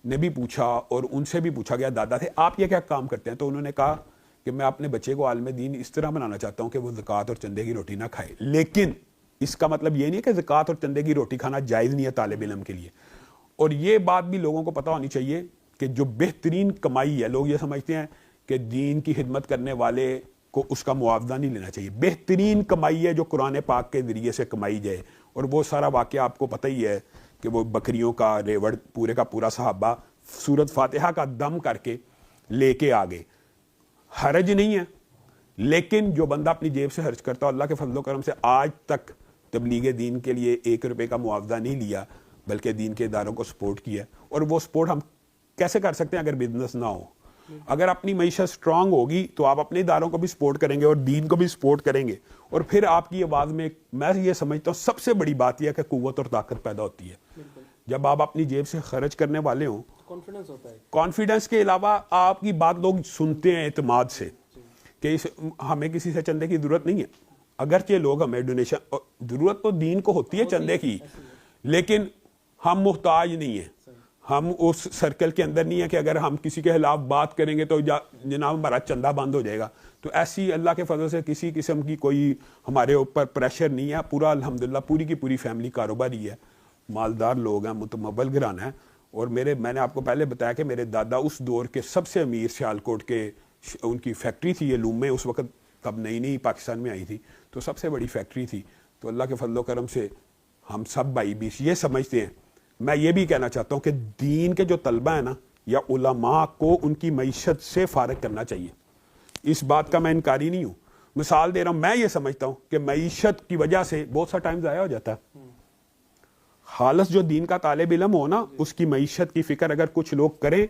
Speaker 2: نے بھی پوچھا اور ان سے بھی پوچھا گیا، دادا تھے، آپ یہ کیا کام کرتے ہیں؟ تو انہوں نے کہا کہ میں اپنے بچے کو عالم دین اس طرح بنانا چاہتا ہوں کہ وہ زکوٰۃ اور چندے کی روٹی نہ کھائے. لیکن اس کا مطلب یہ نہیں کہ زکوٰۃ اور چندے کی روٹی کھانا جائز نہیں ہے طالب علم کے لیے. اور یہ بات بھی لوگوں کو پتہ ہونی چاہیے کہ جو بہترین کمائی ہے، لوگ یہ سمجھتے ہیں کہ دین کی خدمت کرنے والے کو اس کا معاوضہ نہیں لینا چاہیے. بہترین کمائی ہے جو قرآن پاک کے ذریعے سے کمائی جائے. اور وہ سارا واقعہ آپ کو پتہ ہی ہے کہ وہ بکریوں کا ریوڑ پورے کا پورا صحابہ سورت فاتحہ کا دم کر کے لے کے آگے. حرج نہیں ہے، لیکن جو بندہ اپنی جیب سے خرچ کرتا ہے، اللہ کے فضل و کرم سے آج تک تبلیغ دین کے لیے 1 روپے کا معاوضہ نہیں لیا، بلکہ دین کے اداروں کو سپورٹ کیا. اور وہ سپورٹ ہم کیسے کر سکتے ہیں اگر بزنس نہ ہو؟ اگر اپنی معیشت سٹرانگ ہوگی تو آپ اپنے اداروں کو بھی سپورٹ کریں گے اور دین کو بھی سپورٹ کریں گے. اور پھر آپ کی آواز میں میں یہ سمجھتا ہوں سب سے بڑی بات یہ ہے کہ قوت اور طاقت پیدا ہوتی ہے جب آپ اپنی جیب سے خرچ کرنے والے ہوں.
Speaker 1: کانفیڈنس ہوتا ہے.
Speaker 2: کانفیڈنس کے علاوہ آپ کی بات لوگ سنتے ہیں اعتماد سے کہ ہمیں کسی سے چندے کی ضرورت نہیں ہے. اگرچہ لوگ ہمیں ڈونیشن، ضرورت تو دین کو ہوتی ہے چندے کی، لیکن ہم محتاج نہیں ہیں. ہم اس سرکل کے اندر نہیں ہے کہ اگر ہم کسی کے خلاف بات کریں گے تو جناب ہمارا چندہ بند ہو جائے گا. تو ایسی اللہ کے فضل سے کسی قسم کی کوئی ہمارے اوپر پریشر نہیں ہے. پورا الحمدللہ پوری کی پوری فیملی کاروباری ہے، مالدار لوگ ہیں، متمول گھرانہ ہے. اور میں نے آپ کو پہلے بتایا کہ میرے دادا اس دور کے سب سے امیر سیالکوٹ کے، ان کی فیکٹری تھی یہ لوم میں، اس وقت تب نئی نئی پاکستان میں آئی تھی، تو سب سے بڑی فیکٹری تھی. تو اللہ کے فضل و کرم سے ہم سب بھائی بھی یہ سمجھتے ہیں. میں یہ بھی کہنا چاہتا ہوں کہ دین کے جو طلبہ ہیں نا یا علماء کو ان کی معیشت سے فارغ کرنا چاہیے. اس بات کا میں انکاری نہیں ہوں. مثال دے رہا ہوں، میں یہ سمجھتا ہوں کہ معیشت کی وجہ سے بہت سا ٹائم ضائع ہو جاتا ہے. خالص جو دین کا طالب علم ہو نا، اس کی معیشت کی فکر اگر کچھ لوگ کریں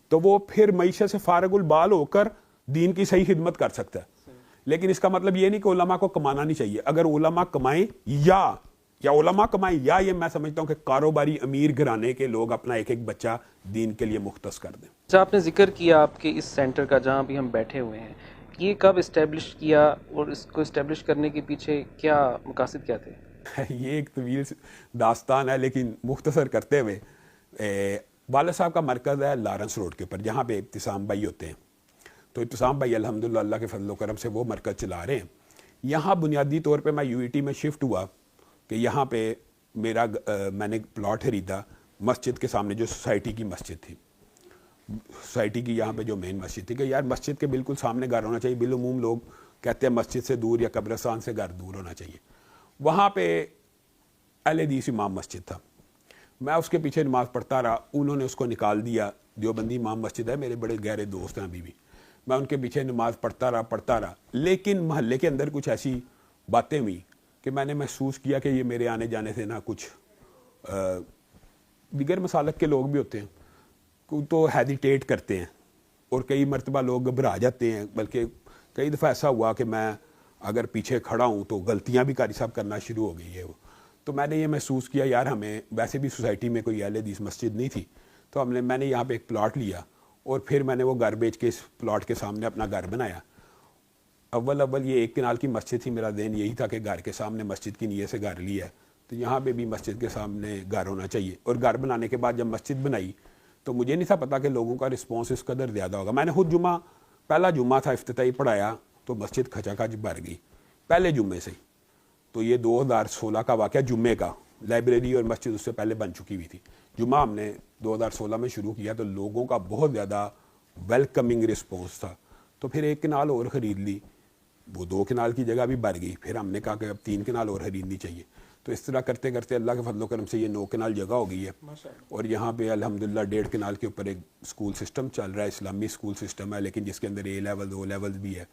Speaker 2: تو وہ پھر معیشت سے فارغ البال ہو کر دین کی صحیح خدمت کر سکتا ہے. لیکن اس کا مطلب یہ نہیں کہ علماء کو کمانا نہیں چاہیے. اگر علماء کمائیں یا علماء کمائیں یا یہ میں سمجھتا ہوں کہ کاروباری امیر گھرانے کے لوگ اپنا ایک ایک بچہ دین کے لیے مختص کر دیں.
Speaker 1: اچھا، آپ نے ذکر کیا آپ کے اس سینٹر کا جہاں بھی ہم بیٹھے ہوئے ہیں، یہ کب اسٹیبلش کیا اور اس کو اسٹیبلش کرنے کے پیچھے کیا مقاصد کیا تھے؟
Speaker 2: یہ ایک طویل داستان ہے، لیکن مختصر کرتے ہوئے والد صاحب کا مرکز ہے لارنس روڈ کے اوپر، جہاں پہ ابتسام بھائی ہوتے ہیں. تو ابتسام بھائی الحمدللہ اللہ کے فضل و کرم سے وہ مرکز چلا رہے ہیں. یہاں بنیادی طور پہ میں UET میں شفٹ ہوا کہ یہاں پہ میں نے پلاٹ خریدا مسجد کے سامنے، جو سوسائٹی کی مسجد تھی، سوسائٹی کی یہاں پہ جو مین مسجد تھی، کہ یار مسجد کے بالکل سامنے گھر ہونا چاہیے. بالعموم لوگ کہتے ہیں مسجد سے دور یا قبرستان سے گھر دور ہونا چاہیے. وہاں پہ اہل حدیث امام مسجد تھا. میں اس کے پیچھے نماز پڑھتا رہا. انہوں نے اس کو نکال دیا. دیوبندی امام مسجد ہے، میرے بڑے گہرے دوست ہیں ابھی بھی. میں ان کے پیچھے نماز پڑھتا رہا. لیکن محلے کے اندر کچھ ایسی باتیں ہوئی کہ میں نے محسوس کیا کہ یہ میرے آنے جانے سے نا کچھ دیگر مسالک کے لوگ بھی ہوتے ہیں تو ہیزیٹیٹ کرتے ہیں، اور کئی مرتبہ لوگ گھبرا جاتے ہیں. بلکہ کئی دفعہ ایسا ہوا کہ میں اگر پیچھے کھڑا ہوں تو غلطیاں بھی قاری صاحب کرنا شروع ہو گئی ہے. تو میں نے یہ محسوس کیا یار ہمیں ویسے بھی سوسائٹی میں کوئی اہل حدیث مسجد نہیں تھی، تو میں نے یہاں پہ ایک پلاٹ لیا اور پھر میں نے وہ گھر بیچ کے اس پلاٹ کے سامنے اپنا گھر بنایا. اول یہ 1 کنال کی مسجد تھی. میرا ذہن یہی تھا کہ گھر کے سامنے مسجد کی نیت سے گھر لیا ہے تو یہاں پہ بھی مسجد کے سامنے گھر ہونا چاہیے. اور گھر بنانے کے بعد جب مسجد بنائی تو مجھے نہیں تھا پتا کہ لوگوں کا رسپانس اس قدر زیادہ ہوگا. میں نے خود پہلا جمعہ تھا افتتاحی پڑھایا تو مسجد کھچا کھچ بھر گئی پہلے جمعے سے. تو یہ 2016 کا واقعہ جمعے کا. لائبریری اور مسجد اس سے پہلے بن چکی ہوئی تھی. جمعہ ہم نے 2016 میں شروع کیا تو لوگوں کا بہت زیادہ ویلکمنگ رسپانس تھا. تو پھر 1 کنال اور خرید لی. وہ 2 کنال کی جگہ بھی بھر گئی. پھر ہم نے کہا کہ اب 3 کنال اور خریدنی چاہیے. تو اس طرح کرتے کرتے اللہ کے فضل و کرم سے یہ 9 کنال جگہ ہو گئی ہے، اور یہاں پہ الحمدللہ 1.5 کنال کے اوپر ایک اسکول سسٹم چل رہا ہے، اسلامی اسکول سسٹم ہے، لیکن جس کے اندر A لیول O لیول بھی ہے.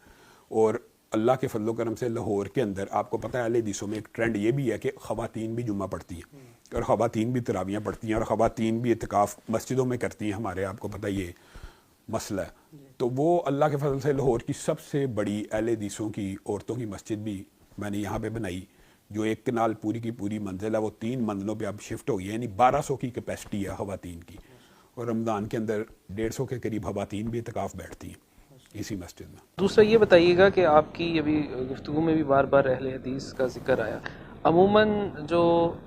Speaker 2: اور اللہ کے فضل و کرم سے لاہور کے اندر آپ کو پتہ ہے اہل حدیثوں میں ایک ٹرینڈ یہ بھی ہے کہ خواتین بھی جمعہ پڑھتی ہیں، اور خواتین بھی تراویاں پڑھتی ہیں، اور خواتین بھی اعتکاف مسجدوں میں کرتی ہیں. ہمارے آپ کو پتہ یہ مسئلہ ہے. تو وہ اللہ کے فضل سے لاہور کی سب سے بڑی اہل حدیثوں کی عورتوں کی مسجد بھی میں نے یہاں پہ بنائی، جو 1 کنال پوری کی پوری منزل ہے، وہ 3 منزلوں پہ اب شفٹ ہو گئی ہے، یعنی 1200 کی کیپیسٹی ہے خواتین کی، اور رمضان کے اندر 150 کے قریب خواتین بھی اعتکاف بیٹھتی ہیں اسی مسجد میں.
Speaker 1: دوسرا یہ بتائیے گا کہ آپ کی ابھی گفتگو میں بھی بار بار اہل حدیث کا ذکر آیا. عموماً جو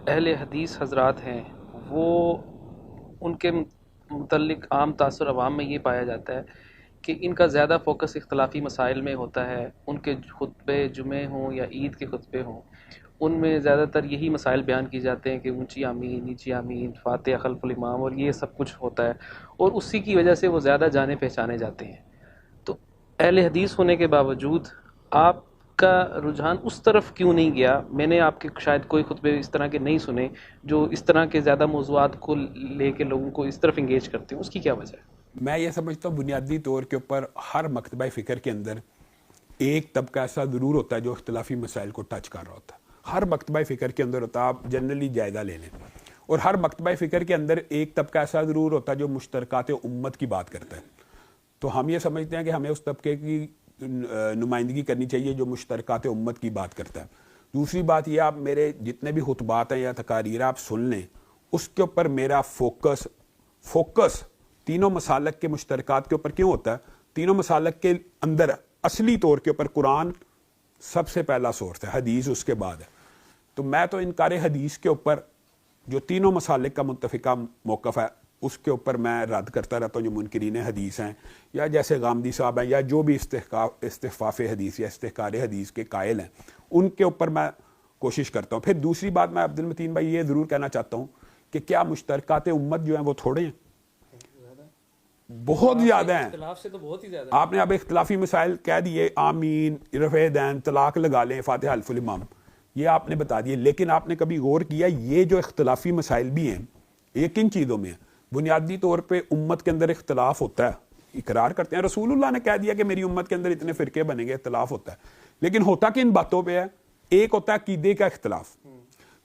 Speaker 1: اہل حدیث حضرات ہیں وہ ان کے متعلق عام تاثر عوام میں یہ پایا جاتا ہے کہ ان کا زیادہ فوکس اختلافی مسائل میں ہوتا ہے. ان کے خطبے جمعے ہوں یا عید کے خطبے ہوں، ان میں زیادہ تر یہی مسائل بیان کی جاتے ہیں کہ اونچی آمین، نیچی آمین، فاتحہ خلف الامام، اور یہ سب کچھ ہوتا ہے، اور اسی کی وجہ سے وہ زیادہ جانے پہچانے جاتے ہیں. تو اہل حدیث ہونے کے باوجود آپ کا رجحان اس طرف کیوں نہیں گیا؟ میں نے آپ کے شاید کوئی خطبے اس طرح کے نہیں سنے جو اس طرح کے زیادہ موضوعات کو لے کے لوگوں کو اس طرف انگیج کرتے ہیں. اس کی کیا وجہ ہے؟
Speaker 2: میں یہ سمجھتا ہوں بنیادی طور کے اوپر ہر مکتبہ فکر کے اندر ایک طبقہ ایسا ضرور ہوتا ہے جو اختلافی مسائل کو ٹچ کر رہا ہوتا ہے. ہر مکتبہ فکر کے اندر ہوتا ہے، آپ جنرلی جائزہ لے لیں. اور ہر مکتبہ فکر کے اندر ایک طبقہ ایسا ضرور ہوتا ہے جو مشترکات امت کی بات کرتا ہے. تو ہم یہ سمجھتے ہیں کہ ہمیں اس طبقے کی نمائندگی کرنی چاہیے جو مشترکات امت کی بات کرتا ہے. دوسری بات یہ، آپ میرے جتنے بھی خطبات ہیں یا تقاریر آپ سن لیں، اس کے اوپر میرا فوکس تینوں مسالک کے مشترکات کے اوپر کیوں ہوتا ہے؟ تینوں مسالک کے اندر اصلی طور کے اوپر قرآن سب سے پہلا سورس ہے، حدیث اس کے بعد ہے. تو میں تو انکار حدیث کے اوپر جو تینوں مسالک کا متفقہ موقف ہے اس کے اوپر میں رد کرتا رہتا ہوں. جو منکرین حدیث ہیں یا جیسے غامدی صاحب ہیں یا جو بھی استخفاف حدیث یا استحقار حدیث کے قائل ہیں، ان کے اوپر میں کوشش کرتا ہوں. پھر دوسری بات میں عبد المتین بھائی یہ ضرور کہنا چاہتا ہوں کہ کیا مشترکات امت جو ہیں وہ تھوڑے ہیں؟ بہت زیادہ ہیں.
Speaker 1: اختلاف سے تو بہت ہی زیادہ.
Speaker 2: آپ نے اب اختلافی مسائل کہہ دیے، آمین، رفع دین، طلاق لگا لیں، فاتحہ خلف الامام، یہ آپ نے بتا دیے. لیکن آپ نے کبھی غور کیا یہ جو اختلافی مسائل بھی ہیں یہ کن چیزوں میں ہیں؟ بنیادی طور پہ امت کے اندر اختلاف ہوتا ہے، اقرار کرتے ہیں، رسول اللہ نے کہہ دیا کہ میری امت کے اندر اتنے فرقے بنیں گے، اختلاف ہوتا ہے. لیکن ہوتا کن باتوں پہ ہے؟ ایک ہوتا ہے عقیدے کا اختلاف،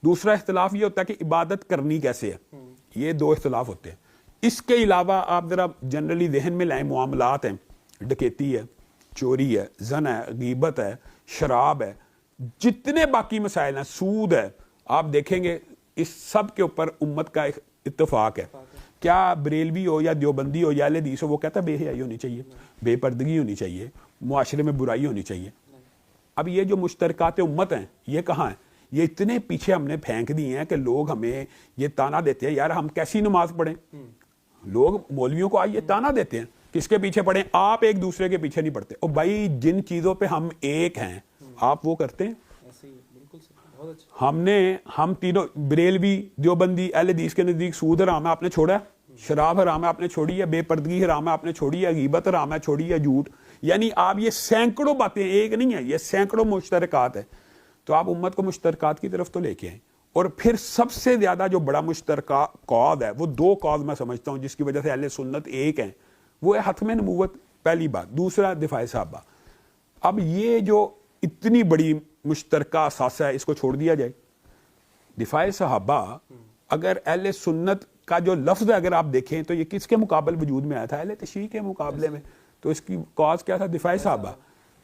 Speaker 2: دوسرا اختلاف یہ ہوتا ہے کہ عبادت کرنی کیسے ہے. یہ 2 اختلاف ہوتے ہیں. اس کے علاوہ آپ ذرا جنرلی ذہن میں لائیں، معاملات ہیں، ڈکیتی ہے، چوری ہے، زنا ہے، غیبت ہے، شراب ہے، جتنے باقی مسائل ہیں، سود ہے، آپ دیکھیں گے اس سب کے اوپر امت کا اتفاق ہے. کیا بریلوی ہو یا دیوبندی ہو یا اہل حدیث ہو وہ کہتا ہے بے حیائی ہونی چاہیے، بے پردگی ہونی چاہیے، معاشرے میں برائی ہونی چاہیے؟ اب یہ جو مشترکات امت ہیں یہ کہاں ہیں؟ یہ اتنے پیچھے ہم نے پھینک دی ہیں کہ لوگ ہمیں یہ تانا دیتے ہیں یار ہم کیسی نماز پڑھیں. لوگ مولویوں کو آئیے تانا دیتے ہیں کس کے پیچھے پڑھیں؟ آپ ایک دوسرے کے پیچھے نہیں پڑھتے. اور بھائی جن چیزوں پہ ہم ایک ہیں آپ وہ کرتے ہیں. ہم تینوں بریلوی، دیوبندی، اہل حدیث کے نزدیک سود حرام ہے، آپ نے چھوڑا ہے؟ شراب حرام ہے، آپ نے چھوڑی ہے؟ بے پردگی حرام ہے، آپ نے چھوڑی ہے؟ غیبت حرام ہے، چھوڑی ہے؟ جھوٹ، یعنی آپ یہ سینکڑوں باتیں، ایک نہیں ہے، یہ سینکڑوں مشترکات ہے. تو آپ امت کو مشترکات کی طرف تو لے کے آئیں. اور پھر سب سے زیادہ جو بڑا مشترکہ کاز ہے وہ 2 کاز میں سمجھتا ہوں جس کی وجہ سے اہل سنت ایک ہیں، وہ ہے ختم نبوت، پہلی بات. دوسرا دفاع صحابہ. اب یہ جو اتنی بڑی مشترکہ اثاثہ ہے اس کو چھوڑ دیا جائے. دفاع صحابہ اگر اہل سنت کا جو لفظ ہے اگر آپ دیکھیں تو یہ کس کے مقابل وجود میں آیا تھا؟ اہل تشیع کے مقابلے میں. تو اس کی کاز کیا تھا؟ دفاع صحابہ.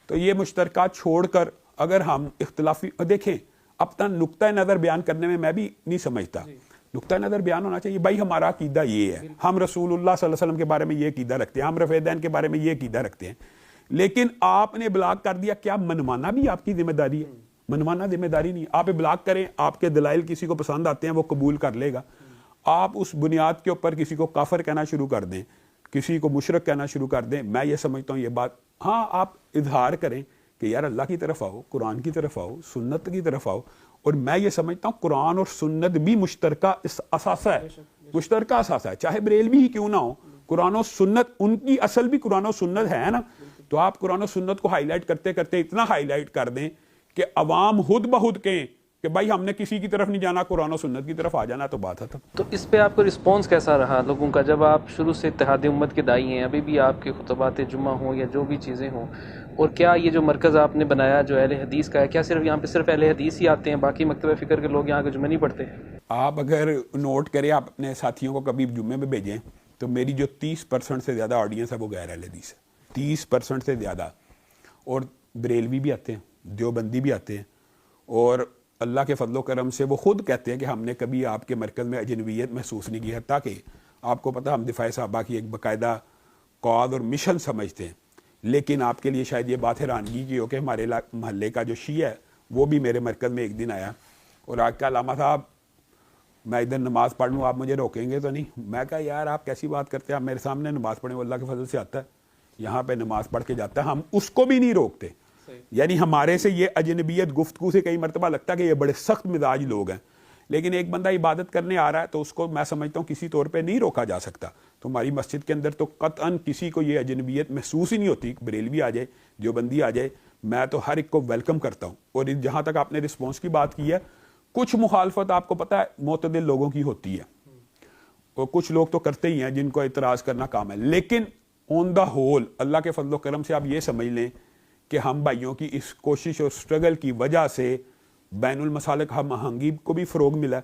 Speaker 2: تو یہ مشترکات چھوڑ کر اگر ہم اختلافی دیکھیں، اپنا نقطہ نظر بیان کرنے میں بھی نہیں سمجھتا. نقطہ نظر بیان ہونا چاہیے بھائی ہمارا عقیدہ یہ ہے، ہم رسول اللہ صلی اللہ علیہ وسلم کے بارے میں یہ عقیدہ رکھتے ہیں، ہم رفع دین کے بارے میں یہ عقیدہ رکھتے ہیں. لیکن آپ نے بلاک کر دیا، کیا منوانا بھی آپ کی ذمہ داری ہے؟ منوانا ذمہ داری نہیں. آپ بلاک کریں، آپ کے دلائل کسی کو پسند آتے ہیں وہ قبول کر لے گا. آپ اس بنیاد کے اوپر کسی کو کافر کہنا شروع کر دیں، کسی کو مشرک کہنا شروع کر دیں. میں یہ سمجھتا ہوں یہ بات، ہاں آپ اظہار کریں کہ یار اللہ کی طرف آؤ، قرآن کی طرف آؤ، سنت کی طرف آؤ. اور میں یہ سمجھتا ہوں قرآن اور سنت بھی مشترکہ اثاثہ ہے، مشترکہ اثاثہ ہے، چاہے بریلوی ہی کیوں نہ ہو. قرآن و سنت ان کی اصل بھی قرآن و سنت ہے نا. تو آپ قرآن و سنت کو ہائی لائٹ کرتے کرتے اتنا ہائی لائٹ کر دیں کہ عوام خود بخود کہیں کہ بھائی ہم نے کسی کی طرف نہیں جانا, قرآن و سنت کی طرف آ جانا, تو بات ہے.
Speaker 1: تو اس پہ آپ کو رسپانس کیسا رہا لوگوں کا, جب آپ شروع سے اتحاد امت کے داعی ہیں, ابھی بھی آپ کے خطبات جمعہ ہوں یا جو بھی چیزیں ہوں, اور کیا یہ جو مرکز آپ نے بنایا جو اہل حدیث کا ہے, کیا صرف یہاں پہ صرف اہل حدیث ہی آتے ہیں, باقی مکتبہ فکر کے لوگ یہاں کے جمعہ نہیں پڑھتے ہیں؟
Speaker 2: آپ اگر نوٹ کریں, آپ اپنے ساتھیوں کو کبھی جمعے میں بھیجیں, تو میری جو 30% سے زیادہ آڈینس ہے وہ غیر اہل حدیث ہے, 30% سے زیادہ. اور بریلوی بھی آتے ہیں, دیوبندی بھی آتے ہیں, اور اللہ کے فضل و کرم سے وہ خود کہتے ہیں کہ ہم نے کبھی آپ کے مرکز میں اجنبیت محسوس نہیں کی ہے. تاکہ آپ کو پتہ, ہم دفاع صحابہ کی ایک باقاعدہ قواعد اور مشن سمجھتے ہیں. لیکن آپ کے لیے شاید یہ بات حیرانگی کی ہو کہ ہمارے محلے کا جو شیعہ ہے وہ بھی میرے مرکز میں ایک دن آیا اور آج کا علامہ صاحب میں ادھر نماز پڑھ لوں, آپ مجھے روکیں گے تو نہیں؟ میں کہا یار آپ کیسی بات کرتے ہیں, آپ میرے سامنے نماز پڑھیں, وہ اللہ کے فضل سے آتا ہے, یہاں پہ نماز پڑھ کے جاتا ہے, ہم اس کو بھی نہیں روکتے. یعنی ہمارے سے یہ اجنبیت گفتگو سے کئی مرتبہ لگتا ہے کہ یہ بڑے سخت مزاج لوگ ہیں, لیکن ایک بندہ عبادت کرنے آ رہا ہے تو اس کو میں سمجھتا ہوں کسی طور پہ نہیں روکا جا سکتا. تو ہماری مسجد کے اندر تو قطعاً کسی کو یہ اجنبیت محسوس ہی نہیں ہوتی. بریلوی آ جائے, دیوبندی آ جائے, میں تو ہر ایک کو ویلکم کرتا ہوں. اور جہاں تک آپ نے رسپانس کی بات کی ہے, کچھ مخالفت آپ کو پتہ ہے معتدل لوگوں کی ہوتی ہے, اور کچھ لوگ تو کرتے ہی ہیں جن کو اعتراض کرنا کام ہے. لیکن آن دا ہول اللہ کے فضل و کرم سے آپ یہ سمجھ لیں کہ ہم بھائیوں کی اس کوشش اور سٹرگل کی وجہ سے بین المسالک ہم آہنگی کو بھی فروغ ملا,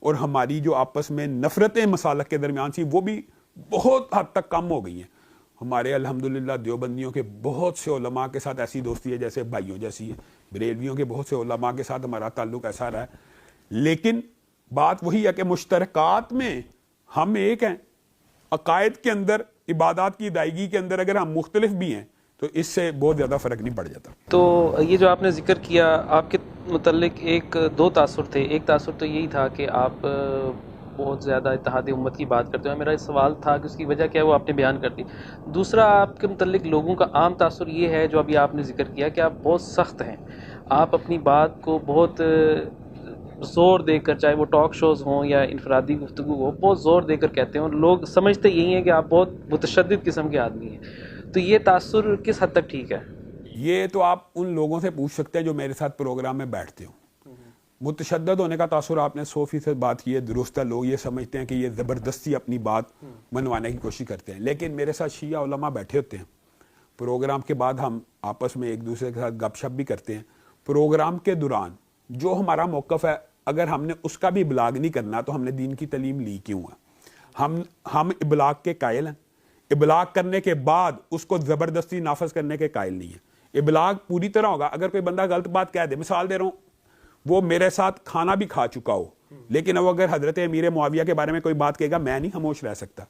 Speaker 2: اور ہماری جو آپس میں نفرتیں مسالک کے درمیان تھی وہ بھی بہت حد تک کم ہو گئی ہیں. ہمارے الحمدللہ دیوبندیوں کے بہت سے علماء کے ساتھ ایسی دوستی ہے جیسے بھائیوں جیسی ہے, بریلویوں کے بہت سے علماء کے ساتھ ہمارا تعلق ایسا رہا ہے. لیکن بات وہی ہے کہ مشترکات میں ہم ایک ہیں, عقائد کے اندر, عبادات کی ادائیگی کے اندر اگر ہم مختلف بھی ہیں تو اس سے بہت زیادہ فرق نہیں پڑ جاتا.
Speaker 1: تو یہ جو آپ نے ذکر کیا, آپ کے متعلق دو تاثر تھے. ایک تاثر تو یہی تھا کہ آپ بہت زیادہ اتحاد امت کی بات کرتے ہیں, میرا سوال تھا کہ اس کی وجہ کیا ہے, وہ آپ نے بیان کر دی. دوسرا, آپ کے متعلق لوگوں کا عام تاثر یہ ہے جو ابھی آپ نے ذکر کیا کہ آپ بہت سخت ہیں, آپ اپنی بات کو بہت زور دے کر, چاہے وہ ٹاک شوز ہوں یا انفرادی گفتگو ہو, بہت زور دے کر کہتے ہیں, اور لوگ سمجھتے یہی ہیں کہ آپ بہت متشدد قسم کے آدمی ہیں. تو یہ تاثر کس حد تک ٹھیک ہے؟
Speaker 2: یہ تو آپ ان لوگوں سے پوچھ سکتے ہیں جو میرے ساتھ پروگرام میں بیٹھتے ہو. متشدد ہونے کا تاثر آپ نے 100% بات کی ہے, درست ہے. لوگ یہ سمجھتے ہیں کہ یہ زبردستی اپنی بات منوانے کی کوشش کرتے ہیں, لیکن میرے ساتھ شیعہ علماء بیٹھے ہوتے ہیں. پروگرام کے بعد ہم آپس میں ایک دوسرے کے ساتھ گپ شپ بھی کرتے ہیں. پروگرام کے دوران جو ہمارا موقف ہے, اگر ہم نے اس کا بھی ابلاغ نہیں کرنا تو ہم نے دین کی تعلیم لی کیوں ہے؟ ہم ابلاغ کے قائل ہیں. ابلاغ کرنے کے بعد اس کو زبردستی نافذ کرنے کے قائل نہیں ہے. ابلاغ پوری طرح ہوگا. اگر کوئی بندہ غلط بات کہہ دے, مثال دے رہا ہوں, وہ میرے ساتھ کھانا بھی کھا چکا ہو, لیکن اب اگر حضرت امیر معاویہ کے بارے میں کوئی بات کہے گا, میں نہیں خاموش رہ سکتا.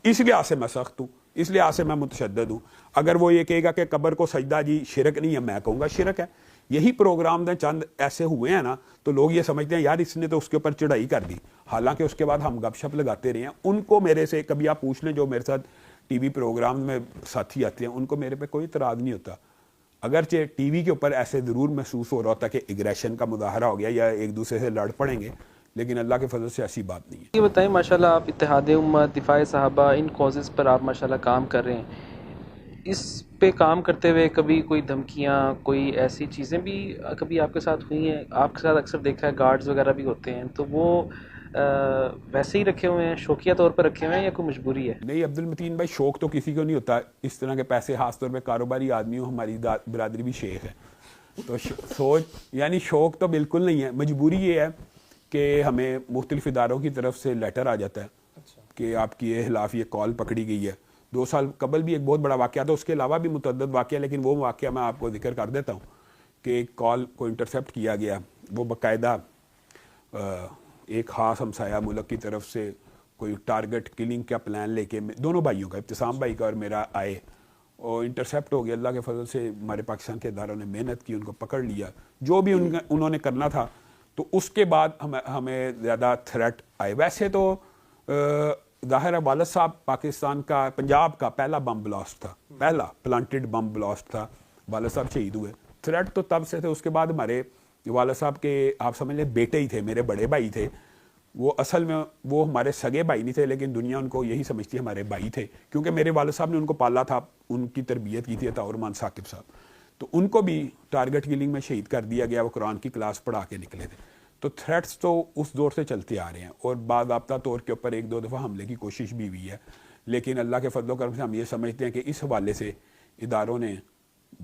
Speaker 2: اس لحاظ سے میں سخت ہوں, اس لحاظ سے میں متشدد ہوں. اگر وہ یہ کہے گا کہ قبر کو سجدہ جی شرک نہیں ہے, میں کہوں گا شرک ہے. یہی پروگرام میں چند ایسے ہوئے ہیں نا, تو لوگ یہ سمجھتے ہیں یار اس نے تو اس کے اوپر چڑھائی کر دی. حالانکہ اس کے بعد ہم گپ شپ لگاتے رہے ہیں. ان کو میرے سے کبھی آپ پوچھ لیں جو میرے ساتھ ٹی وی پروگرام میں ساتھی آتے ہیں, ان کو میرے پہ کوئی اعتراض نہیں ہوتا. اگرچہ ٹی وی کے اوپر ایسے ضرور محسوس ہو رہا ہوتا کہ اگریشن کا مظاہرہ ہو گیا یا ایک دوسرے سے لڑ پڑیں گے, لیکن اللہ کے فضل سے ایسی بات نہیں ہے.
Speaker 1: یہ بتائیں, ماشاءاللہ آپ اتحاد امت, دفاع صحابہ, ان کازز پر آپ ماشاءاللہ کام کر رہے ہیں. اس پہ کام کرتے ہوئے کبھی کوئی دھمکیاں, کوئی ایسی چیزیں بھی کبھی آپ کے ساتھ ہوئی ہیں؟ آپ کے ساتھ اکثر دیکھا ہے گارڈز وغیرہ بھی ہوتے ہیں, تو وہ ویسے ہی رکھے ہوئے ہیں, شوقیہ طور پر رکھے ہوئے ہیں, یا کوئی مجبوری ہے؟
Speaker 2: نہیں عبد المتین بھائی, شوق تو کسی کو نہیں ہوتا اس طرح کے پیسے, خاص طور پہ کاروباری آدمی ہوں. ہماری برادری بھی شیخ ہے, تو سوچ یعنی شوق تو بالکل نہیں ہے. مجبوری یہ ہے کہ ہمیں مختلف اداروں کی طرف سے لیٹر آ جاتا ہے کہ آپ کی خلاف یہ کال پکڑی گئی ہے. 2 سال قبل بھی ایک بہت بڑا واقعہ تھا, اس کے علاوہ بھی متعدد واقعہ, لیکن وہ واقعہ میں آپ کو ذکر کر دیتا ہوں کہ ایک کال کو انٹرسیپٹ کیا گیا. وہ باقاعدہ ایک خاص ہمسایہ ملک کی طرف سے کوئی ٹارگٹ کلنگ کا پلان لے کے دونوں بھائیوں کا, ابتسام بھائی کا اور میرا, آئے اور انٹرسیپٹ ہو گیا. اللہ کے فضل سے ہمارے پاکستان کے اداروں نے محنت کی, ان کو پکڑ لیا, جو بھی انہوں نے کرنا تھا. تو اس کے بعد ہمیں زیادہ تھریٹ آئے. ویسے تو ظاہر ہے والد صاحب پاکستان کا, پنجاب کا پہلا بم بلاسٹ تھا, پہلا پلانٹڈ بم بلاسٹ تھا, والد صاحب شہید ہوئے. تھریٹ تو تب سے تھے. اس کے بعد ہمارے والد صاحب کے آپ سمجھ لیں بیٹے ہی تھے, میرے بڑے بھائی تھے. وہ اصل میں وہ ہمارے سگے بھائی نہیں تھے, لیکن دنیا ان کو یہی سمجھتی ہے ہمارے بھائی تھے, کیونکہ میرے والد صاحب نے ان کو پالا تھا, ان کی تربیت کی تھی عطا الرحمان ثاقب صاحب. تو ان کو بھی ٹارگٹ کلنگ میں شہید کر دیا گیا. وہ قرآن کی کلاس پڑھا کے نکلے تھے. تو تھریٹس تو اس دور سے چلتے آ رہے ہیں اور باضابطہ طور کے اوپر 1-2 دفعہ حملے کی کوشش بھی ہوئی ہے، لیکن اللہ کے فضل و کرم سے ہم یہ سمجھتے ہیں کہ اس حوالے سے اداروں نے